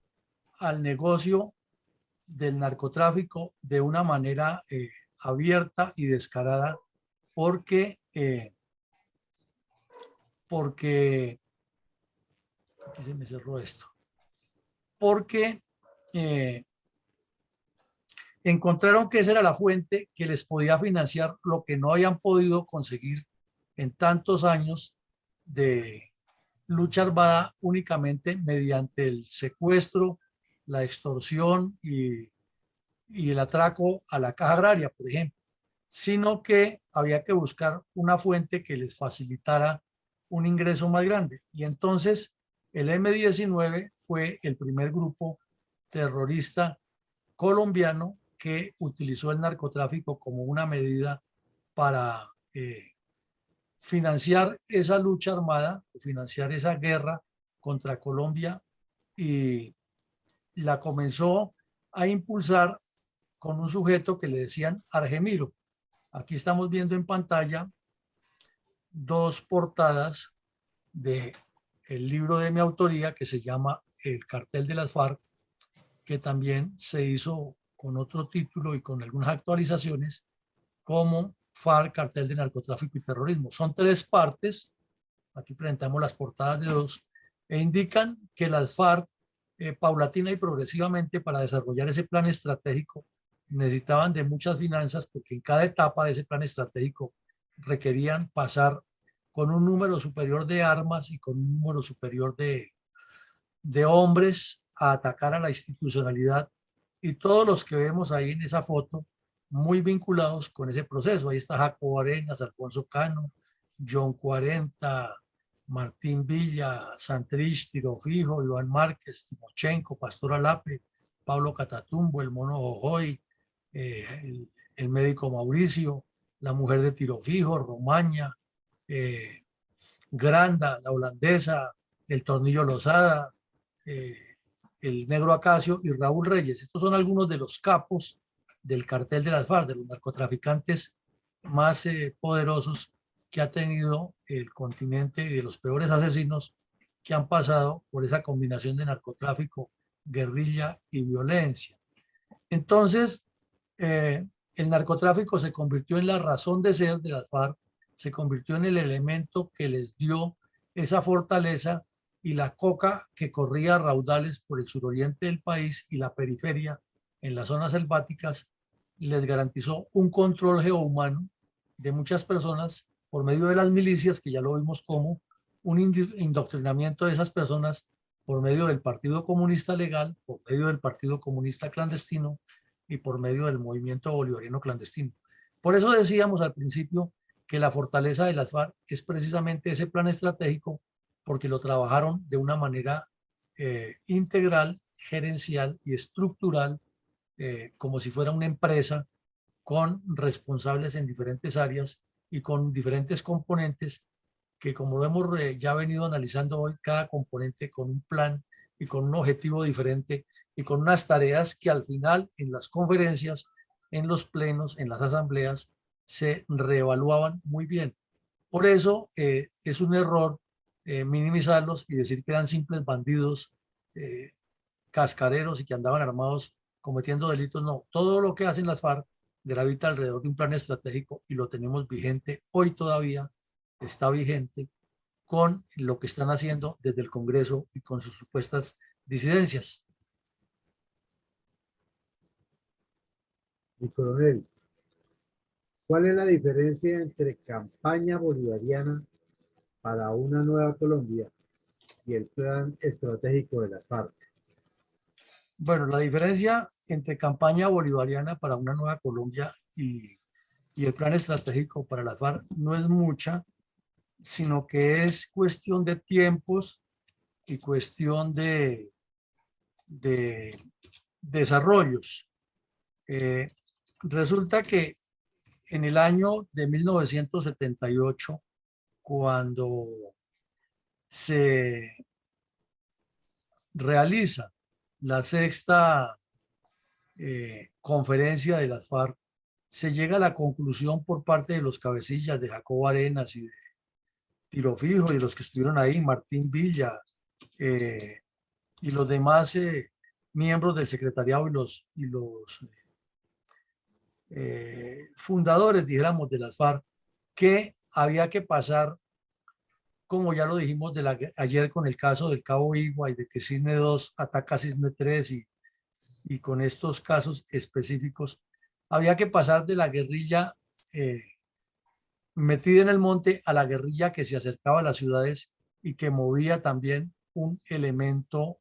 al negocio del narcotráfico de una manera abierta y descarada porque, aquí se me cerró esto, porque encontraron que esa era la fuente que les podía financiar lo que no habían podido conseguir en tantos años de lucha armada únicamente mediante el secuestro, la extorsión y el atraco a la caja agraria, por ejemplo, sino que había que buscar una fuente que les facilitara un ingreso más grande. Y entonces el M-19 fue el primer grupo terrorista colombiano que utilizó el narcotráfico como una medida para financiar esa lucha armada, financiar esa guerra contra Colombia, y la comenzó a impulsar con un sujeto que le decían Argemiro. Aquí estamos viendo en pantalla dos portadas de el libro de mi autoría que se llama El cartel de las FARC, que también se hizo con otro título y con algunas actualizaciones como FARC, cartel de narcotráfico y terrorismo. Son tres partes, aquí presentamos las portadas de dos, e indican que las FARC, paulatina y progresivamente, para desarrollar ese plan estratégico, necesitaban de muchas finanzas, porque en cada etapa de ese plan estratégico requerían pasar con un número superior de armas y con un número superior de hombres a atacar a la institucionalidad, y todos los que vemos ahí en esa foto muy vinculados con ese proceso. Ahí está Jacobo Arenas, Alfonso Cano, John 40, Martín Villa, Santrich, Tiro Fijo, Iván Márquez, Timochenko, Pastor Alape, Pablo Catatumbo, el Mono Jojoy, el médico Mauricio, la mujer de Tiro Fijo, Romaña, Granda, la holandesa, el Tornillo Lozada, eh, el Negro Acacio y Raúl Reyes. Estos son algunos de los capos del cartel de las FARC, de los narcotraficantes más poderosos que ha tenido el continente, y de los peores asesinos que han pasado por esa combinación de narcotráfico, guerrilla y violencia. Entonces, el narcotráfico se convirtió en la razón de ser de las FARC, se convirtió en el elemento que les dio esa fortaleza, y la coca que corría a raudales por el suroriente del país y la periferia en las zonas selváticas les garantizó un control geohumano de muchas personas por medio de las milicias, que ya lo vimos como un indoctrinamiento de esas personas por medio del Partido Comunista Legal, por medio del Partido Comunista Clandestino y por medio del movimiento bolivariano clandestino. Por eso decíamos al principio que la fortaleza de las FARC es precisamente ese plan estratégico, porque lo trabajaron de una manera integral, gerencial y estructural, como si fuera una empresa con responsables en diferentes áreas y con diferentes componentes que, como lo hemos ya venido analizando hoy, cada componente con un plan y con un objetivo diferente y con unas tareas que al final en las conferencias, en los plenos, en las asambleas, se reevaluaban muy bien. Por eso es un error minimizarlos y decir que eran simples bandidos, cascareros y que andaban armados cometiendo delitos. No, todo lo que hacen las FARC gravita alrededor de un plan estratégico, y lo tenemos vigente hoy todavía, está vigente con lo que están haciendo desde el Congreso y con sus supuestas disidencias. Mi coronel, ¿cuál es la diferencia entre campaña bolivariana para una nueva Colombia y el plan estratégico de las FARC? Bueno, la diferencia entre campaña bolivariana para una nueva Colombia y el plan estratégico para las FARC no es mucha, sino que es cuestión de tiempos y cuestión de desarrollos. Resulta que en el año de 1978, cuando se realiza la sexta conferencia de las FARC, se llega a la conclusión por parte de los cabecillas de Jacobo Arenas y de Tiro Fijo y de los que estuvieron ahí, Martín Villa y los demás miembros del secretariado y los fundadores, dijéramos, de las FARC, que había que pasar, como ya lo dijimos ayer con el caso del Cabo Igua y de que Cisne 2 ataca a Cisne 3 y con estos casos específicos, había que pasar de la guerrilla metida en el monte a la guerrilla que se acercaba a las ciudades y que movía también un elemento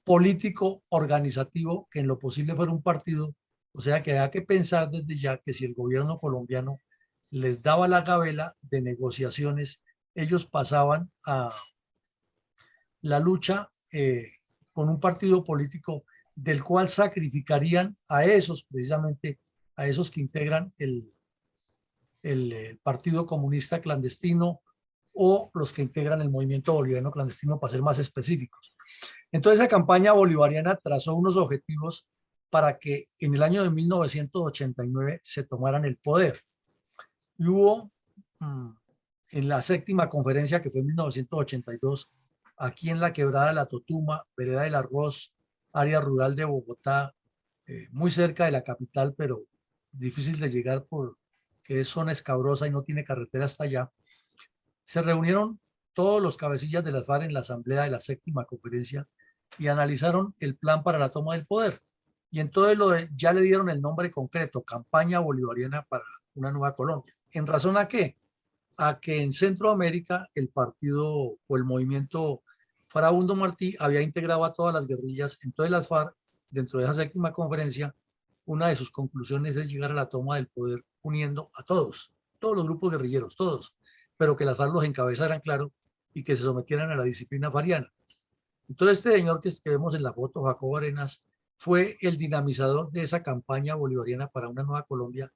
político organizativo que en lo posible fuera un partido. O sea que había que pensar desde ya que si el gobierno colombiano les daba la gabela de negociaciones, ellos pasaban a la lucha con un partido político del cual sacrificarían a esos, precisamente a esos que integran el Partido Comunista Clandestino o los que integran el Movimiento Bolivariano Clandestino, para ser más específicos. Entonces, esa campaña bolivariana trazó unos objetivos para que en el año de 1989 se tomaran el poder. Y hubo en la séptima conferencia, que fue en 1982, aquí en la Quebrada de la Totuma, Vereda del Arroz, área rural de Bogotá, muy cerca de la capital, pero difícil de llegar porque es zona escabrosa y no tiene carretera hasta allá. Se reunieron todos los cabecillas de las FARC en la asamblea de la séptima conferencia y analizaron el plan para la toma del poder. Y entonces ya le dieron el nombre concreto, Campaña Bolivariana para una Nueva Colombia. ¿En razón a qué? A que en Centroamérica el partido o el movimiento Farabundo Martí había integrado a todas las guerrillas. Entonces las FARC, dentro de esa séptima conferencia, una de sus conclusiones es llegar a la toma del poder uniendo a todos los grupos guerrilleros, todos, pero que las FARC los encabezaran, claro, y que se sometieran a la disciplina fariana. Entonces este señor que vemos en la foto, Jacobo Arenas, fue el dinamizador de esa campaña bolivariana para una nueva Colombia.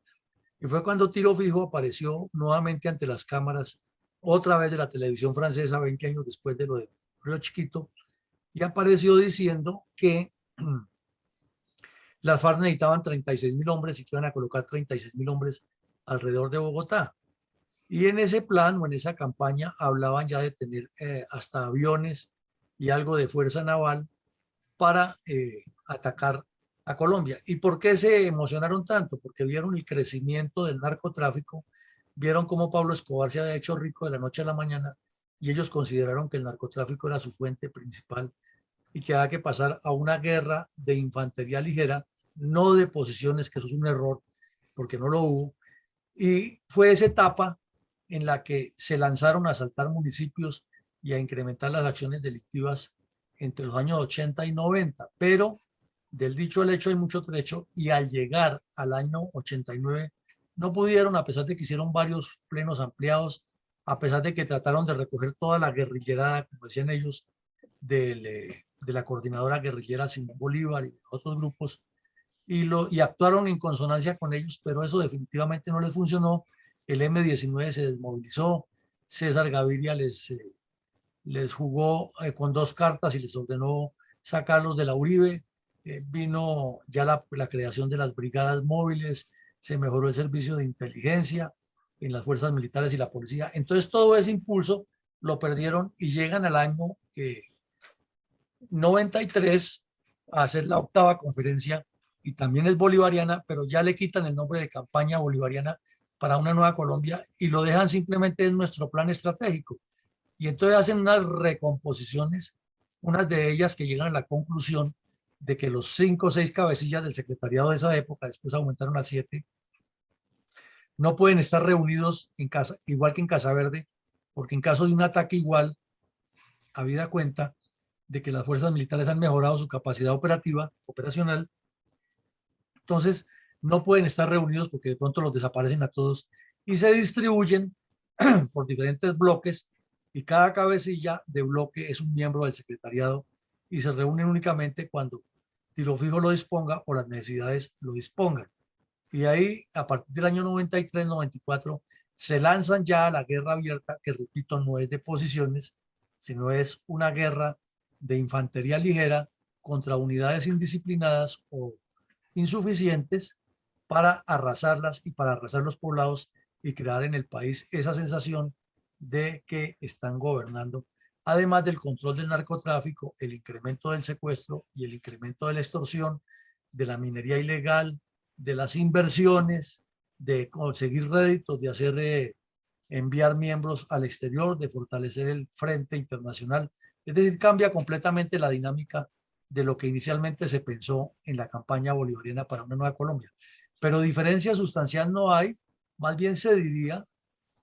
Y fue cuando Tiro Fijo apareció nuevamente ante las cámaras, otra vez de la televisión francesa, 20 años después de lo de Río Chiquito, y apareció diciendo que las FARC necesitaban 36.000 hombres y que iban a colocar 36.000 hombres alrededor de Bogotá. Y en ese plan o en esa campaña hablaban ya de tener hasta aviones y algo de fuerza naval para atacar a Colombia. ¿Y por qué se emocionaron tanto? Porque vieron el crecimiento del narcotráfico, vieron cómo Pablo Escobar se había hecho rico de la noche a la mañana y ellos consideraron que el narcotráfico era su fuente principal y que había que pasar a una guerra de infantería ligera, no de posiciones, que eso es un error porque no lo hubo. Y fue esa etapa en la que se lanzaron a asaltar municipios y a incrementar las acciones delictivas entre los años 80 y 90, pero del dicho al hecho hay mucho trecho y al llegar al año 89 no pudieron, a pesar de que hicieron varios plenos ampliados, a pesar de que trataron de recoger toda la guerrillerada, como decían ellos, de la coordinadora guerrillera Simón Bolívar y otros grupos, y actuaron en consonancia con ellos, pero eso definitivamente no les funcionó. El M-19 se desmovilizó, César Gaviria les jugó con 2 cartas y les ordenó sacarlos de la Uribe. Vino ya la creación de las brigadas móviles, se mejoró el servicio de inteligencia en las fuerzas militares y la policía. Entonces todo ese impulso lo perdieron y llegan al año 93 a hacer la 8ª conferencia, y también es bolivariana, pero ya le quitan el nombre de Campaña Bolivariana para una Nueva Colombia y lo dejan simplemente en nuestro plan estratégico. Y entonces hacen unas recomposiciones, unas de ellas que llegan a la conclusión de que los 5 o 6 cabecillas del secretariado de esa época, después aumentaron a 7, no pueden estar reunidos en casa, igual que en Casa Verde, porque en caso de un ataque igual, habida cuenta de que las fuerzas militares han mejorado su capacidad operacional, entonces no pueden estar reunidos porque de pronto los desaparecen a todos y se distribuyen por diferentes bloques, y cada cabecilla de bloque es un miembro del secretariado y se reúnen únicamente cuando Tiro Fijo lo disponga o las necesidades lo dispongan. Y ahí, a partir del año 93-94, se lanzan ya a la guerra abierta, que repito, no es de posiciones, sino es una guerra de infantería ligera contra unidades indisciplinadas o insuficientes para arrasarlas y para arrasar los poblados y crear en el país esa sensación de que están gobernando, además del control del narcotráfico, el incremento del secuestro y el incremento de la extorsión, de la minería ilegal, de las inversiones, de conseguir réditos, de hacer enviar miembros al exterior, de fortalecer el frente internacional. Es decir, cambia completamente la dinámica de lo que inicialmente se pensó en la campaña bolivariana para una nueva Colombia. Pero diferencia sustancial no hay, más bien se diría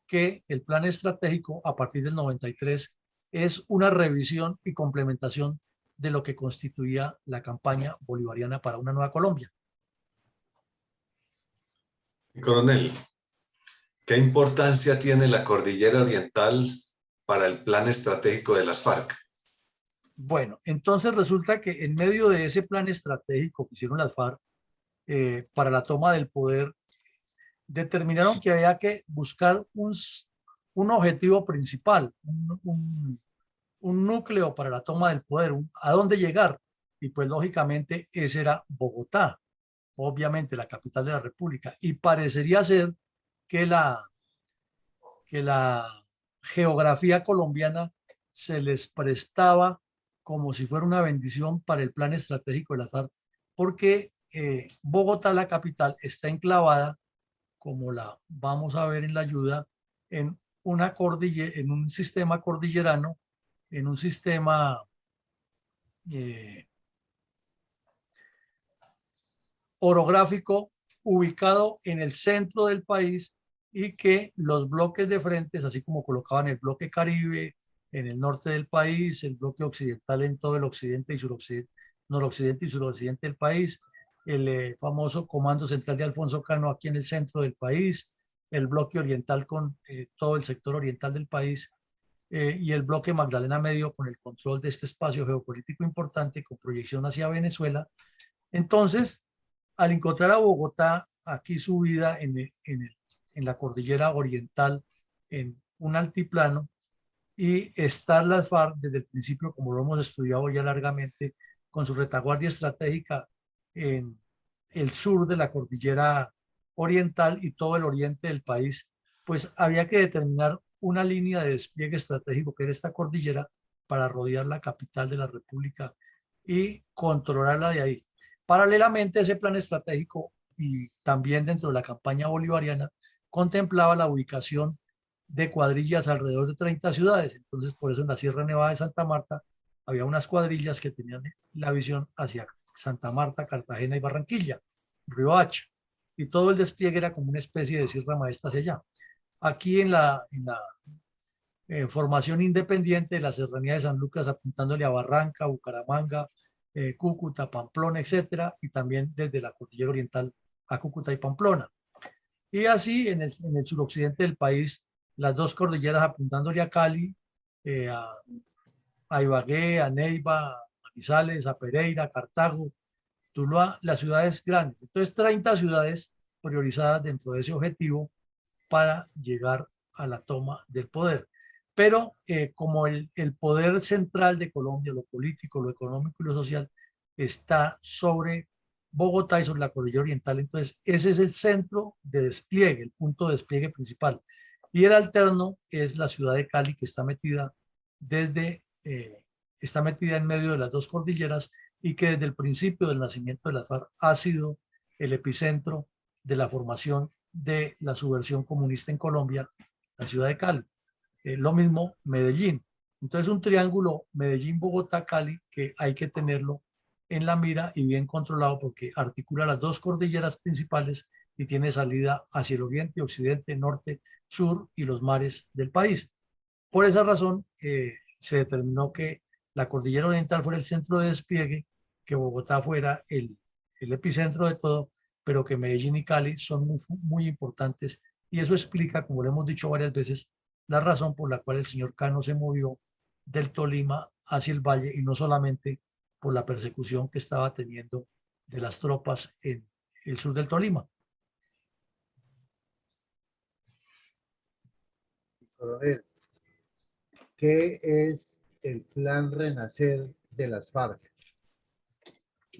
que el plan estratégico a partir del 93 es una revisión y complementación de lo que constituía la campaña bolivariana para una nueva Colombia. Coronel, ¿qué importancia tiene la cordillera oriental para el plan estratégico de las FARC? Bueno, entonces resulta que en medio de ese plan estratégico que hicieron las FARC para la toma del poder, determinaron que había que buscar un objetivo principal, un núcleo para la toma del poder, a dónde llegar. Y pues lógicamente ese era Bogotá, obviamente la capital de la República. Y parecería ser que la geografía colombiana se les prestaba como si fuera una bendición para el plan estratégico de la FARC, porque Bogotá, la capital, está enclavada, como la vamos a ver en la ayuda, en una cordillera, en un sistema cordillerano, en un sistema orográfico ubicado en el centro del país, y que los bloques de frentes, así como colocaban el bloque Caribe en el norte del país, el bloque occidental en todo el occidente y suroccidente, noroccidente y suroccidente del país, el famoso Comando Central de Alfonso Cano aquí en el centro del país, el bloque oriental con todo el sector oriental del país, y el bloque Magdalena Medio con el control de este espacio geopolítico importante con proyección hacia Venezuela. Entonces, al encontrar a Bogotá aquí subida en la cordillera oriental, en un altiplano, y estar las FARC desde el principio, como lo hemos estudiado ya largamente, con su retaguardia estratégica en el sur de la cordillera oriental y todo el oriente del país, pues había que determinar una línea de despliegue estratégico que era esta cordillera para rodear la capital de la República y controlarla de ahí. Paralelamente, ese plan estratégico y también dentro de la campaña bolivariana contemplaba la ubicación de cuadrillas alrededor de 30 ciudades. Entonces, por eso en la Sierra Nevada de Santa Marta había unas cuadrillas que tenían la visión hacia Santa Marta, Cartagena y Barranquilla, Riohacha, y todo el despliegue era como una especie de sierra maestra hacia allá. Aquí en la formación independiente de la Serranía de San Lucas, apuntándole a Barranca, Bucaramanga, Cúcuta, Pamplona, etcétera, y también desde la cordillera oriental a Cúcuta y Pamplona. Y así en el suroccidente del país, las dos cordilleras apuntándole a Cali, a Ibagué, a Neiva, a Manizales, a Pereira, a Cartago, Tuluá, las ciudades grandes. Entonces, 30 ciudades priorizadas dentro de ese objetivo para llegar a la toma del poder. Pero como el poder central de Colombia, lo político, lo económico y lo social, está sobre Bogotá y sobre la cordillera oriental, entonces ese es el centro de despliegue, el punto de despliegue principal. Y el alterno es la ciudad de Cali, que está metida está metida en medio de las dos cordilleras, y que desde el principio del nacimiento de las FARC ha sido el epicentro de la formación de la subversión comunista en Colombia, la ciudad de Cali. Lo mismo Medellín. Entonces, un triángulo Medellín-Bogotá-Cali que hay que tenerlo en la mira y bien controlado, porque articula las dos cordilleras principales y tiene salida hacia el oriente, occidente, norte, sur y los mares del país. Por esa razón, se determinó que la cordillera oriental fuera el centro de despliegue, que Bogotá fuera el epicentro de todo, pero que Medellín y Cali son muy, muy importantes, y eso explica, como lo hemos dicho varias veces, la razón por la cual el señor Cano se movió del Tolima hacia el valle, y no solamente por la persecución que estaba teniendo de las tropas en el sur del Tolima. Coronel, ¿qué es el Plan Renacer de las FARC?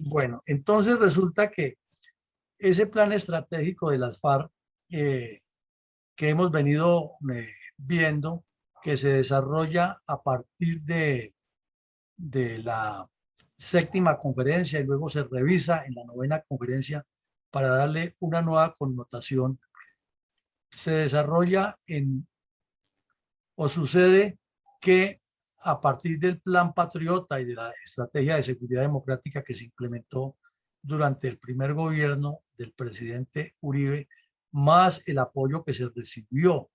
Bueno, entonces resulta que ese plan estratégico de las FARC que hemos venido viendo, que se desarrolla a partir de la séptima conferencia y luego se revisa en la novena conferencia para darle una nueva connotación, se desarrolla o sucede que a partir del Plan Patriota y de la estrategia de seguridad democrática que se implementó durante el primer gobierno del presidente Uribe, más el apoyo que se recibió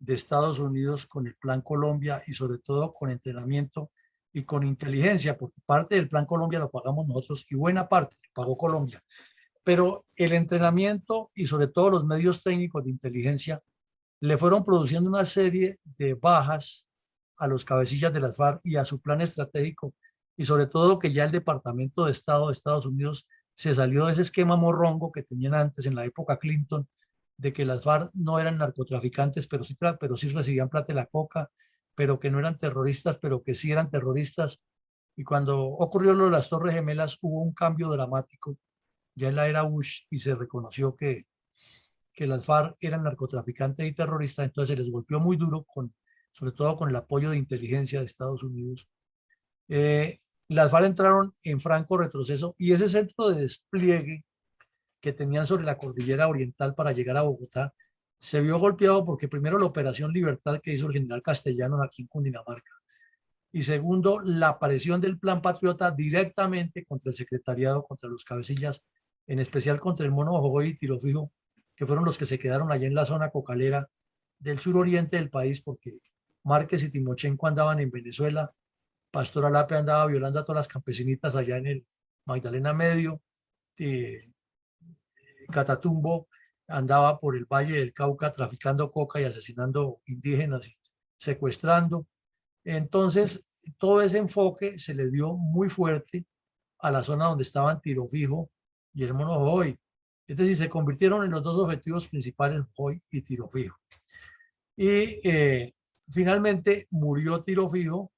de Estados Unidos con el Plan Colombia y sobre todo con entrenamiento y con inteligencia, porque parte del Plan Colombia lo pagamos nosotros y buena parte lo pagó Colombia. Pero el entrenamiento y sobre todo los medios técnicos de inteligencia le fueron produciendo una serie de bajas a los cabecillas de las FARC y a su plan estratégico, y sobre todo que ya el Departamento de Estado de Estados Unidos se salió de ese esquema morrongo que tenían antes en la época Clinton, de que las FARC no eran narcotraficantes, pero sí recibían plata de la coca, pero que no eran terroristas, pero que sí eran terroristas. Y cuando ocurrió lo de las Torres Gemelas hubo un cambio dramático ya en la era Bush y se reconoció que las FARC eran narcotraficantes y terroristas, entonces se les golpeó muy duro, sobre todo con el apoyo de inteligencia de Estados Unidos. Las FARC entraron en franco retroceso y ese centro de despliegue que tenían sobre la cordillera oriental para llegar a Bogotá se vio golpeado porque primero la Operación Libertad que hizo el general Castellano aquí en Cundinamarca y segundo la aparición del Plan Patriota directamente contra el secretariado, contra los cabecillas, en especial contra el Mono Jojoy y Tiro Fijo, que fueron los que se quedaron allá en la zona cocalera del suroriente del país, porque Márquez y Timochenko andaban en Venezuela, Pastor Alape andaba violando a todas las campesinitas allá en el Magdalena Medio, Catatumbo andaba por el Valle del Cauca traficando coca y asesinando indígenas y secuestrando. Entonces, todo ese enfoque se le dio muy fuerte a la zona donde estaban Tiro Fijo y el Mono Jojoy. Es decir, se convirtieron en los dos objetivos principales, Jojoy y Tiro Fijo. Y finalmente murió Tiro Fijo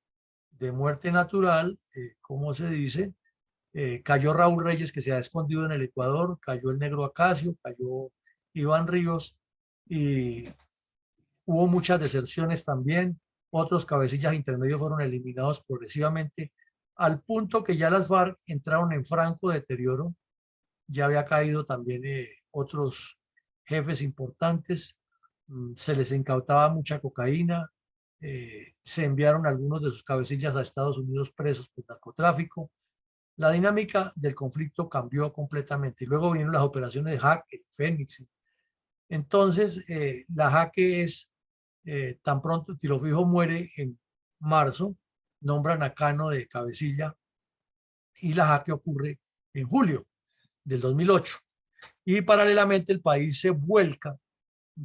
de muerte natural, como se dice. Cayó Raúl Reyes, que se ha escondido en el Ecuador, cayó el Negro Acacio, cayó Iván Ríos y hubo muchas deserciones también. Otros cabecillas intermedios fueron eliminados progresivamente al punto que ya las FARC entraron en franco deterioro. Ya había caído también otros jefes importantes, se les incautaba mucha cocaína, se enviaron algunos de sus cabecillas a Estados Unidos presos por narcotráfico. La dinámica del conflicto cambió completamente y luego vinieron las operaciones de Jaque, Fénix. Entonces, la Jaque es, tan pronto Tiro Fijo muere en marzo, nombran a Cano de cabecilla y la Jaque ocurre en julio del 2008. Y paralelamente el país se vuelca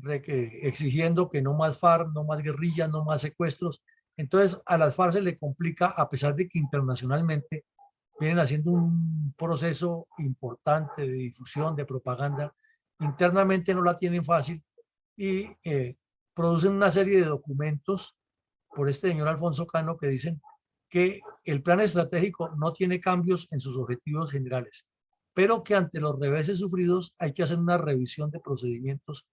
exigiendo que no más FARC, no más guerrillas, no más secuestros. Entonces a las FARC se le complica, a pesar de que internacionalmente vienen haciendo un proceso importante de difusión, de propaganda, internamente no la tienen fácil y producen una serie de documentos por este señor Alfonso Cano que dicen que el plan estratégico no tiene cambios en sus objetivos generales, pero que ante los reveses sufridos hay que hacer una revisión de procedimientos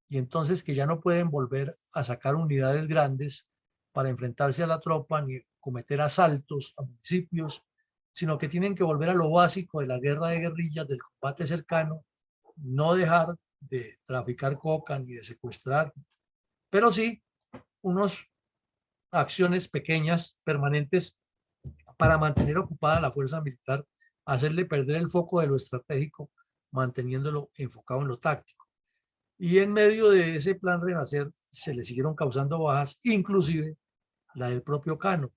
y entonces que ya no pueden volver a sacar unidades grandes para enfrentarse a la tropa ni cometer asaltos a municipios, sino que tienen que volver a lo básico de la guerra de guerrillas, del combate cercano, no dejar de traficar coca ni de secuestrar, pero sí unas acciones pequeñas, permanentes, para mantener ocupada la fuerza militar, hacerle perder el foco de lo estratégico, manteniéndolo enfocado en lo táctico. Y en medio de ese plan Renacer se le siguieron causando bajas, inclusive la del propio Cano.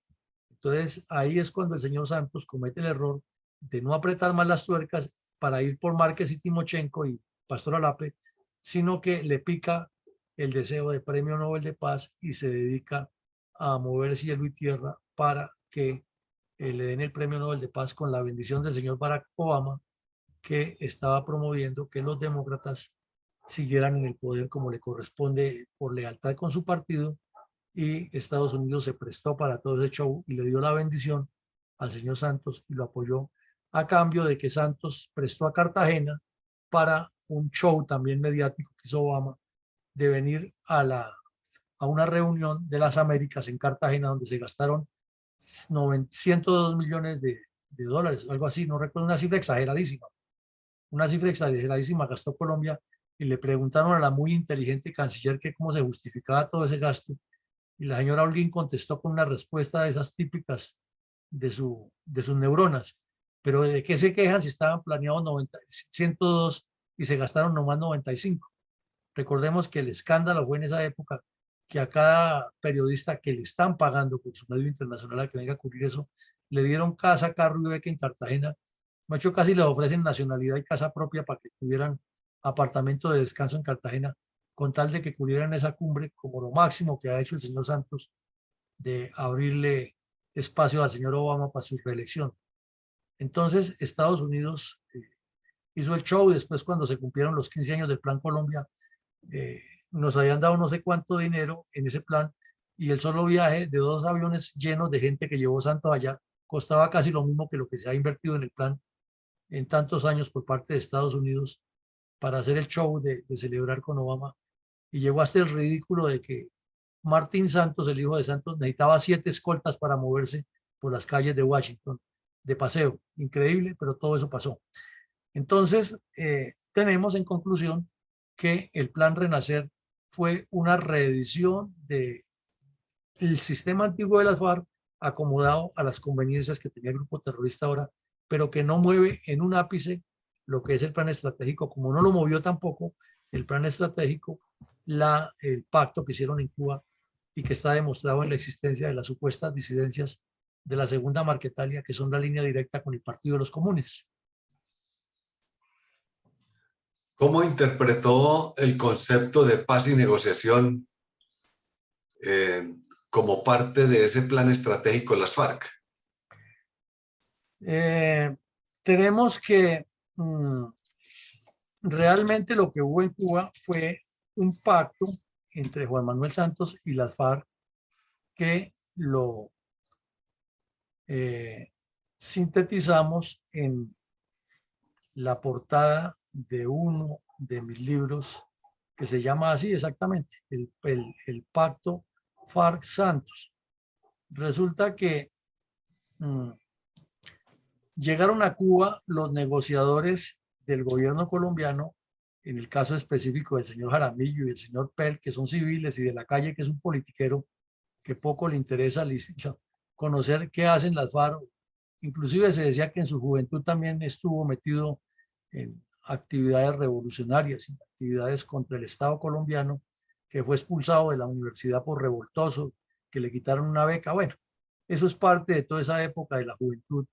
Entonces ahí es cuando el señor Santos comete el error de no apretar más las tuercas para ir por Márquez y Timochenko y Pastor Alape, sino que le pica el deseo de Premio Nobel de Paz y se dedica a mover cielo y tierra para que le den el Premio Nobel de Paz con la bendición del señor Barack Obama, que estaba promoviendo que los demócratas siguieran en el poder como le corresponde por lealtad con su partido y Estados Unidos se prestó para todo ese show y le dio la bendición al señor Santos y lo apoyó a cambio de que Santos prestó a Cartagena para un show también mediático que hizo Obama de venir a una reunión de las Américas en Cartagena donde se gastaron 102 millones de dólares, algo así, no recuerdo, una cifra exageradísima gastó Colombia y le preguntaron a la muy inteligente canciller que cómo se justificaba todo ese gasto y la señora Holguín contestó con una respuesta de esas típicas de sus neuronas. Pero ¿de qué se quejan si estaban planeados 102 y se gastaron nomás 95? Recordemos que el escándalo fue en esa época que a cada periodista que le están pagando por su medio internacional a que venga a cubrir eso, le dieron casa, carro y beca en Cartagena. De hecho, casi les ofrecen nacionalidad y casa propia para que tuvieran apartamento de descanso en Cartagena, con tal de que cubrieran esa cumbre como lo máximo que ha hecho el señor Santos de abrirle espacio al señor Obama para su reelección. Entonces, Estados Unidos hizo el show y después cuando se cumplieron los 15 años del Plan Colombia, nos habían dado no sé cuánto dinero en ese plan y el solo viaje de 2 aviones llenos de gente que llevó Santos allá costaba casi lo mismo que lo que se ha invertido en el plan en tantos años por parte de Estados Unidos para hacer el show de celebrar con Obama. Y llegó hasta el ridículo de que Martín Santos, el hijo de Santos, necesitaba 7 escoltas para moverse por las calles de Washington de paseo. Increíble, pero todo eso pasó. Entonces, tenemos en conclusión que el Plan Renacer fue una reedición del sistema antiguo de las FARC acomodado a las conveniencias que tenía el grupo terrorista ahora, pero que no mueve en un ápice lo que es el plan estratégico, como no lo movió tampoco el plan estratégico, el pacto que hicieron en Cuba y que está demostrado en la existencia de las supuestas disidencias de la Segunda Marquetalia, que son la línea directa con el Partido de los Comunes. ¿Cómo interpretó el concepto de paz y negociación como parte de ese plan estratégico de las FARC? Tenemos que realmente lo que hubo en Cuba fue un pacto entre Juan Manuel Santos y las FARC que lo sintetizamos en la portada de uno de mis libros que se llama así exactamente, el pacto FARC-Santos. Resulta que llegaron a Cuba los negociadores del gobierno colombiano, en el caso específico del señor Jaramillo y el señor Pell, que son civiles, y de la Calle, que es un politiquero que poco le interesa conocer qué hacen las FARC. Inclusive se decía que en su juventud también estuvo metido en actividades revolucionarias, en actividades contra el Estado colombiano, que fue expulsado de la universidad por revoltoso, que le quitaron una beca. Bueno, eso es parte de toda esa época de la juventud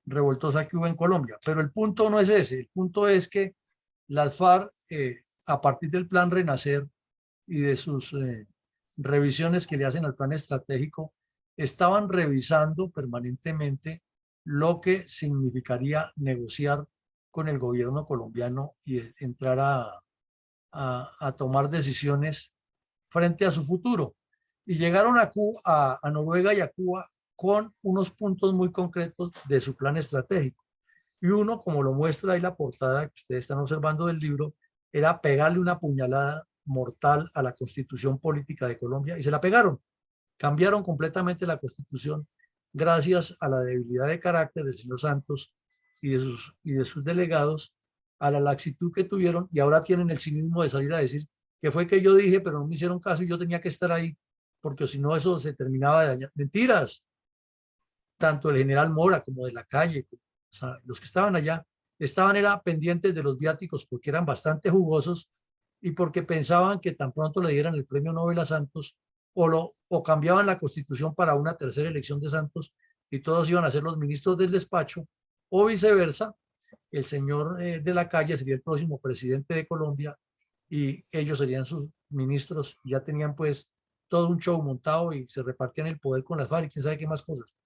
revoltosa que hubo en Colombia. Pero el punto no es ese, el punto es que las FARC, a partir del Plan Renacer y de sus revisiones que le hacen al plan estratégico, estaban revisando permanentemente lo que significaría negociar con el gobierno colombiano y entrar a tomar decisiones frente a su futuro. Y llegaron a Noruega y a Cuba con unos puntos muy concretos de su plan estratégico. Y uno, como lo muestra ahí la portada que ustedes están observando del libro, era pegarle una puñalada mortal a la Constitución Política de Colombia, y se la pegaron. Cambiaron completamente la Constitución gracias a la debilidad de carácter del señor Santos y de sus delegados, a la laxitud que tuvieron, y ahora tienen el cinismo de salir a decir que fue que yo dije, pero no me hicieron caso y yo tenía que estar ahí, porque si no eso se terminaba de dañar. Mentiras. Tanto el general Mora como de la Calle, o sea, los que estaban allá, era pendientes de los viáticos porque eran bastante jugosos y porque pensaban que tan pronto le dieran el premio Nobel a Santos o cambiaban la constitución para una tercera elección de Santos y todos iban a ser los ministros del despacho, o viceversa, el señor de la Calle sería el próximo presidente de Colombia y ellos serían sus ministros. Ya tenían pues todo un show montado y se repartían el poder con las FARC y quién sabe qué más cosas.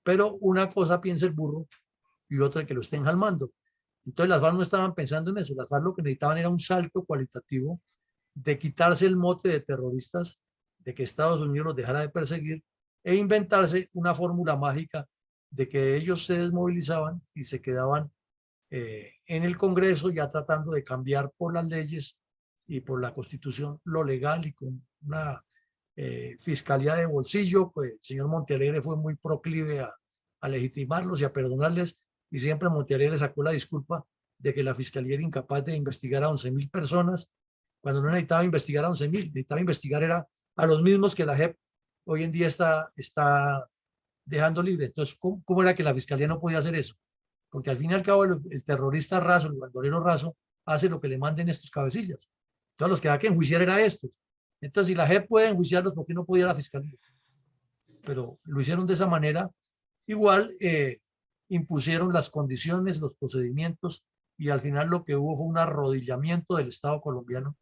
Pero una cosa piensa el burro y otra que lo estén jalmando. Entonces las FARC no estaban pensando en eso. Las FARC lo que necesitaban era un salto cualitativo de quitarse el mote de terroristas de que Estados Unidos los dejara de perseguir e inventarse una fórmula mágica de que ellos se desmovilizaban y se quedaban en el Congreso ya tratando de cambiar por las leyes y por la Constitución lo legal y con una fiscalía de bolsillo. Pues el señor Montealegre fue muy proclive a legitimarlos y a perdonarles, y siempre Montealegre sacó la disculpa de que la fiscalía era incapaz de investigar a 11.000 personas, cuando no necesitaba investigar a 11.000, necesitaba investigar era a los mismos que la JEP hoy en día está dejando libre. Entonces, ¿cómo era que la fiscalía no podía hacer eso? Porque al fin y al cabo el terrorista raso, el bandolero raso, hace lo que le manden estos cabecillas. Entonces los que había que enjuiciar era estos. Entonces, si la JEP puede enjuiciarlos, ¿por qué no podía la fiscalía? Pero lo hicieron de esa manera. Igual impusieron las condiciones, los procedimientos, y al final lo que hubo fue un arrodillamiento del Estado colombiano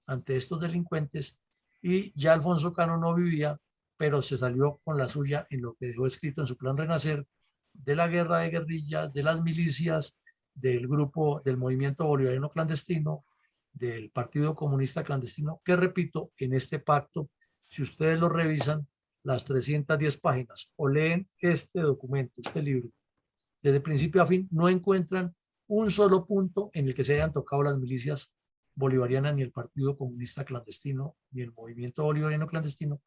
ante estos delincuentes, y ya Alfonso Cano no vivía, pero se salió con la suya en lo que dejó escrito en su plan Renacer, de la guerra de guerrillas, de las milicias, del grupo, del movimiento bolivariano clandestino, del Partido Comunista Clandestino, que repito, en este pacto, si ustedes lo revisan, las 310 páginas o leen este documento, este libro, desde principio a fin, no encuentran un solo punto en el que se hayan tocado las milicias bolivarianas, ni el Partido Comunista Clandestino, ni el movimiento bolivariano clandestino,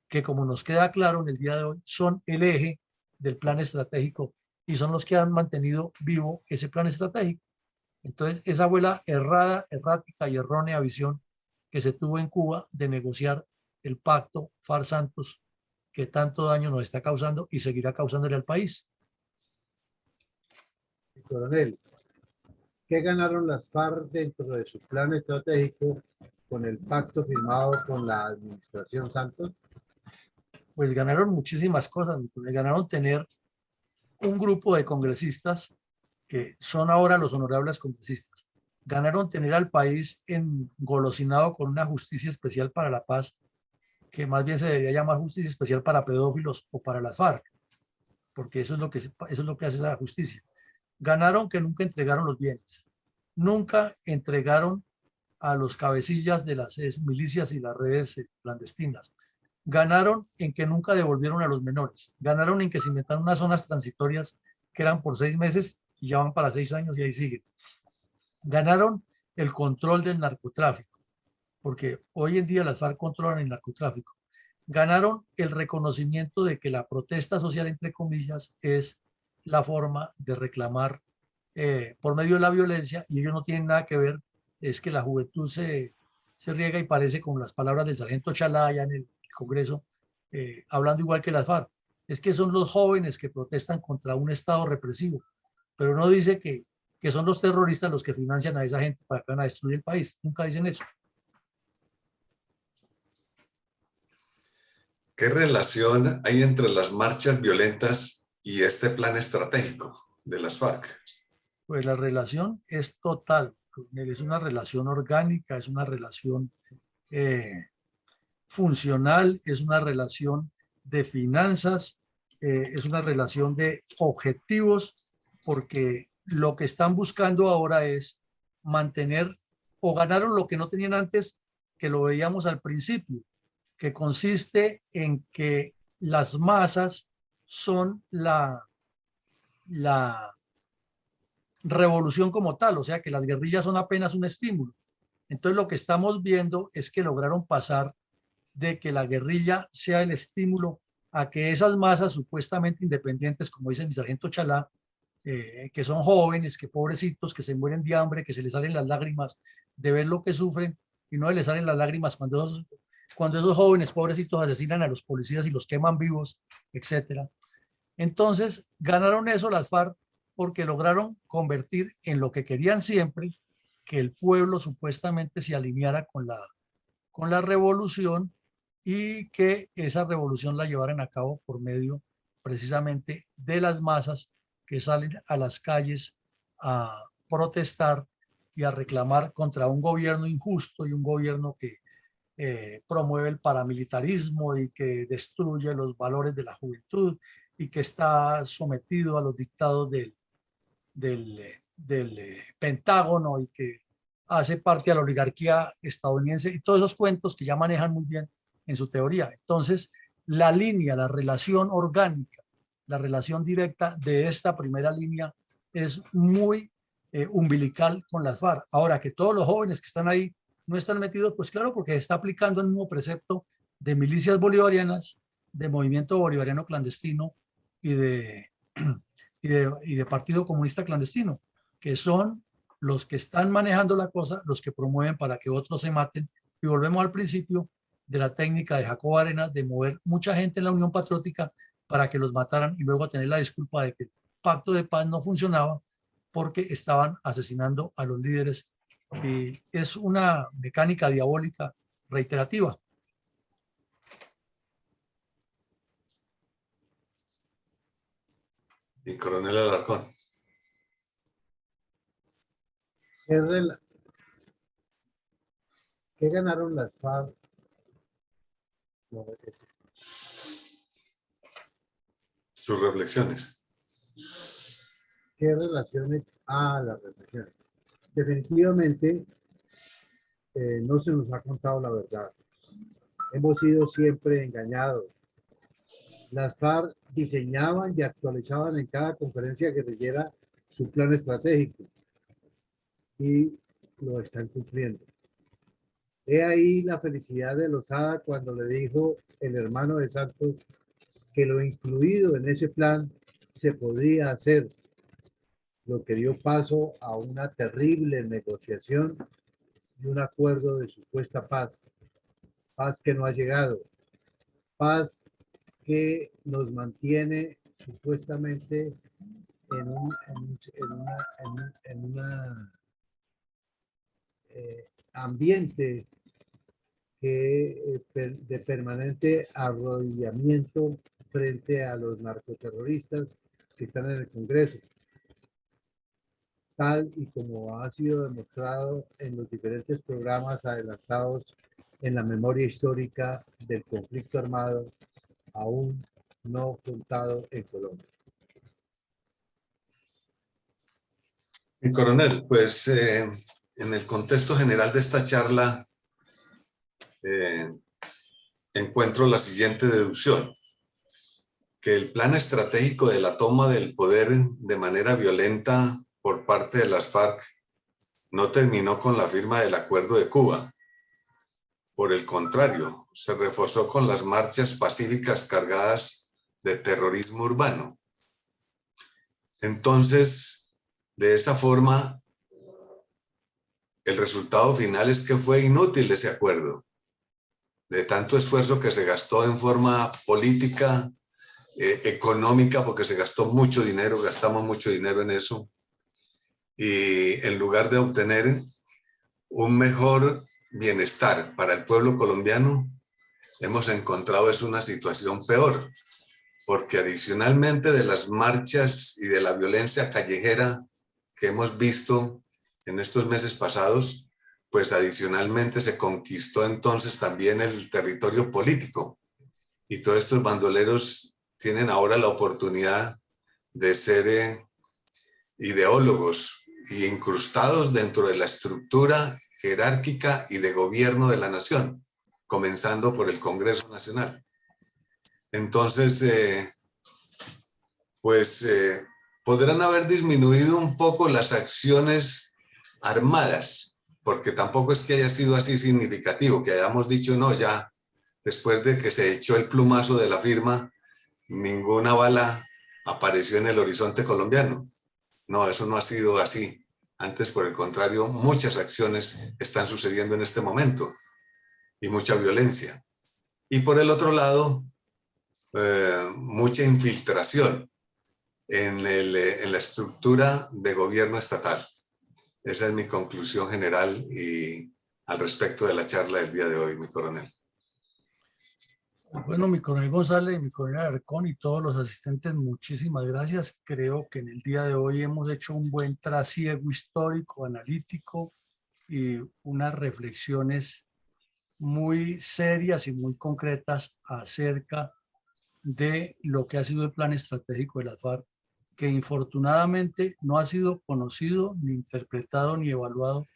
que, como nos queda claro en el día de hoy, son el eje del plan estratégico y son los que han mantenido vivo ese plan estratégico. Entonces, esa fue la errática y errónea visión que se tuvo en Cuba de negociar el pacto FARC-Santos, que tanto daño nos está causando y seguirá causándole al país. Coronel, ¿qué ganaron las FARC dentro de su plan estratégico con el pacto firmado con la administración Santos? Pues ganaron muchísimas cosas. Ganaron tener un grupo de congresistas que son ahora los honorables congresistas. Ganaron tener al país engolosinado con una justicia especial para la paz, que más bien se debería llamar justicia especial para pedófilos o para las FARC, porque eso es lo que hace esa justicia. Ganaron que nunca entregaron los bienes, nunca entregaron a los cabecillas de las milicias y las redes clandestinas. Ganaron en que nunca devolvieron a los menores. Ganaron en que se inventaron unas zonas transitorias que eran por 6 meses y ya van para 6 años y ahí siguen. Ganaron el control del narcotráfico, porque hoy en día las FARC controlan el narcotráfico. Ganaron el reconocimiento de que la protesta social, entre comillas, es la forma de reclamar por medio de la violencia, y ellos no tienen nada que ver. Es que la juventud se riega y parece con las palabras del sargento Chalaya en el Congreso, hablando igual que las FARC. Es que son los jóvenes que protestan contra un Estado represivo, pero no dice que son los terroristas los que financian a esa gente para que van a destruir el país. Nunca dicen eso. ¿Qué relación hay entre las marchas violentas y este plan estratégico de las FARC? Pues la relación es total. Es una relación orgánica, es una relación funcional, es una relación de finanzas, es una relación de objetivos, porque lo que están buscando ahora es mantener, o ganaron lo que no tenían antes, que lo veíamos al principio, que consiste en que las masas son la revolución como tal, o sea que las guerrillas son apenas un estímulo. Entonces lo que estamos viendo es que lograron pasar de que la guerrilla sea el estímulo a que esas masas supuestamente independientes, como dice mi sargento Chalá, que son jóvenes, que pobrecitos, que se mueren de hambre, que se les salen las lágrimas de ver lo que sufren, y no les salen las lágrimas cuando esos jóvenes pobrecitos asesinan a los policías y los queman vivos, etcétera. Entonces ganaron eso las FARC porque lograron convertir en lo que querían siempre, que el pueblo supuestamente se alineara con la revolución, y que esa revolución la llevaran a cabo por medio precisamente de las masas que salen a las calles a protestar y a reclamar contra un gobierno injusto y un gobierno que promueve el paramilitarismo y que destruye los valores de la juventud y que está sometido a los dictados del Pentágono y que hace parte de la oligarquía estadounidense, y todos esos cuentos que ya manejan muy bien en su teoría. Entonces, la línea, la relación orgánica, la relación directa de esta primera línea es muy umbilical con las FARC. Ahora, que todos los jóvenes que están ahí no están metidos, pues claro, porque está aplicando el mismo precepto de milicias bolivarianas, de movimiento bolivariano clandestino y de Partido Comunista Clandestino, que son los que están manejando la cosa, los que promueven para que otros se maten. Y volvemos al principio de la técnica de Jacobo Arenas de mover mucha gente en la Unión Patriótica para que los mataran y luego tener la disculpa de que el pacto de paz no funcionaba porque estaban asesinando a los líderes. Y es una mecánica diabólica reiterativa. Y coronel Alarcón. ¿Qué ganaron las FARC? Sus reflexiones. ¿Qué relaciones? Las reflexiones. Definitivamente no se nos ha contado la verdad. Hemos sido siempre engañados. Las FARC diseñaban y actualizaban en cada conferencia guerrillera su plan estratégico y lo están cumpliendo. He ahí la felicidad de Lozada cuando le dijo el hermano de Santos que lo incluido en ese plan se podría hacer, lo que dio paso a una terrible negociación y un acuerdo de supuesta paz. Paz que no ha llegado. Paz que nos mantiene supuestamente en un ambiente de permanente arrodillamiento frente a los narcoterroristas que están en el Congreso, tal y como ha sido demostrado en los diferentes programas adelantados en la memoria histórica del conflicto armado aún no contado en Colombia. Y coronel, pues en el contexto general de esta charla encuentro la siguiente deducción: que el plan estratégico de la toma del poder de manera violenta por parte de las FARC no terminó con la firma del Acuerdo de Cuba. Por el contrario, se reforzó con las marchas pacíficas cargadas de terrorismo urbano. Entonces, de esa forma, el resultado final es que fue inútil ese acuerdo. De tanto esfuerzo que se gastó en forma política, económica, porque se gastó mucho dinero, gastamos mucho dinero en eso, y en lugar de obtener un mejor bienestar para el pueblo colombiano, hemos encontrado es una situación peor, porque adicionalmente de las marchas y de la violencia callejera que hemos visto en estos meses pasados, pues adicionalmente se conquistó entonces también el territorio político, y todos estos bandoleros tienen ahora la oportunidad de ser ideólogos y incrustados dentro de la estructura jerárquica y de gobierno de la nación, comenzando por el Congreso Nacional. Entonces, podrán haber disminuido un poco las acciones armadas, porque tampoco es que haya sido así significativo, que hayamos dicho, no, ya después de que se echó el plumazo de la firma, ninguna bala apareció en el horizonte colombiano. No, eso no ha sido así. Antes, por el contrario, muchas acciones están sucediendo en este momento y mucha violencia. Y por el otro lado, mucha infiltración en la estructura de gobierno estatal. Esa es mi conclusión general y al respecto de la charla del día de hoy, mi coronel. Bueno, mi coronel González, mi coronel Alarcón y todos los asistentes, muchísimas gracias. Creo que en el día de hoy hemos hecho un buen trasiego histórico, analítico y unas reflexiones muy serias y muy concretas acerca de lo que ha sido el plan estratégico de las FARC, que infortunadamente no ha sido conocido, ni interpretado, ni evaluado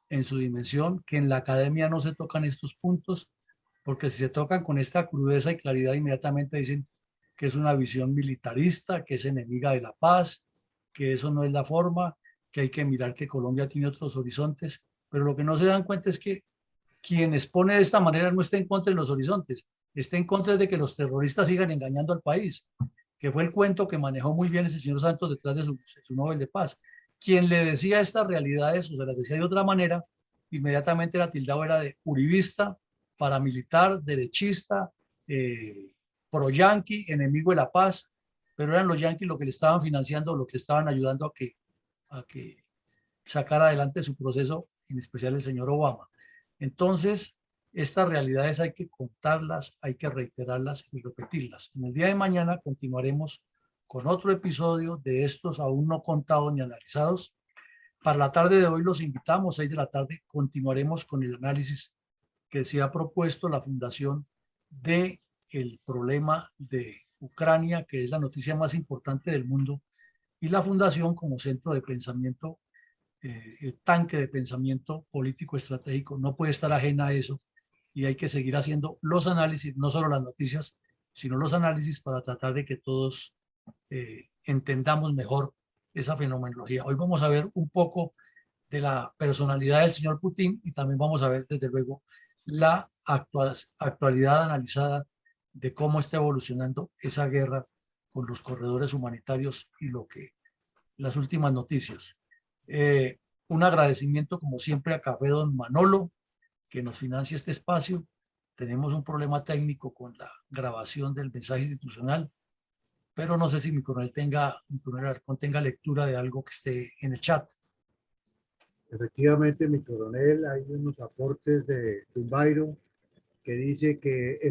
en su dimensión, que en la academia no se tocan estos puntos, porque si se tocan con esta crudeza y claridad, inmediatamente dicen que es una visión militarista, que es enemiga de la paz, que eso no es la forma, que hay que mirar que Colombia tiene otros horizontes, pero lo que no se dan cuenta es que quien expone de esta manera no está en contra de los horizontes, está en contra de que los terroristas sigan engañando al país, que fue el cuento que manejó muy bien ese señor Santos detrás de su Nobel de Paz. Quien le decía estas realidades o se las decía de otra manera, inmediatamente la tildado era de uribista, paramilitar, derechista, pro-yanqui, enemigo de la paz, pero eran los yanquis los que le estaban financiando, los que estaban ayudando a que sacara adelante su proceso, en especial el señor Obama. Entonces, estas realidades hay que contarlas, hay que reiterarlas y repetirlas. En el día de mañana continuaremos con otro episodio de estos aún no contados ni analizados. Para la tarde de hoy los invitamos, 6 de la tarde, continuaremos con el análisis que se ha propuesto la fundación del problema de Ucrania, que es la noticia más importante del mundo, y la fundación como centro de pensamiento, tanque de pensamiento político estratégico. No puede estar ajena a eso y hay que seguir haciendo los análisis, no solo las noticias, sino los análisis para tratar de que todos entendamos mejor esa fenomenología. Hoy vamos a ver un poco de la personalidad del señor Putin y también vamos a ver, desde luego, la actualidad analizada de cómo está evolucionando esa guerra con los corredores humanitarios y lo que las últimas noticias. Un agradecimiento, como siempre, a Café Don Manolo, que nos financia este espacio. Tenemos un problema técnico con la grabación del mensaje institucional, pero no sé si mi coronel Alarcón tenga lectura de algo que esté en el chat. Efectivamente, mi coronel, hay unos aportes de Tumbairo que dice que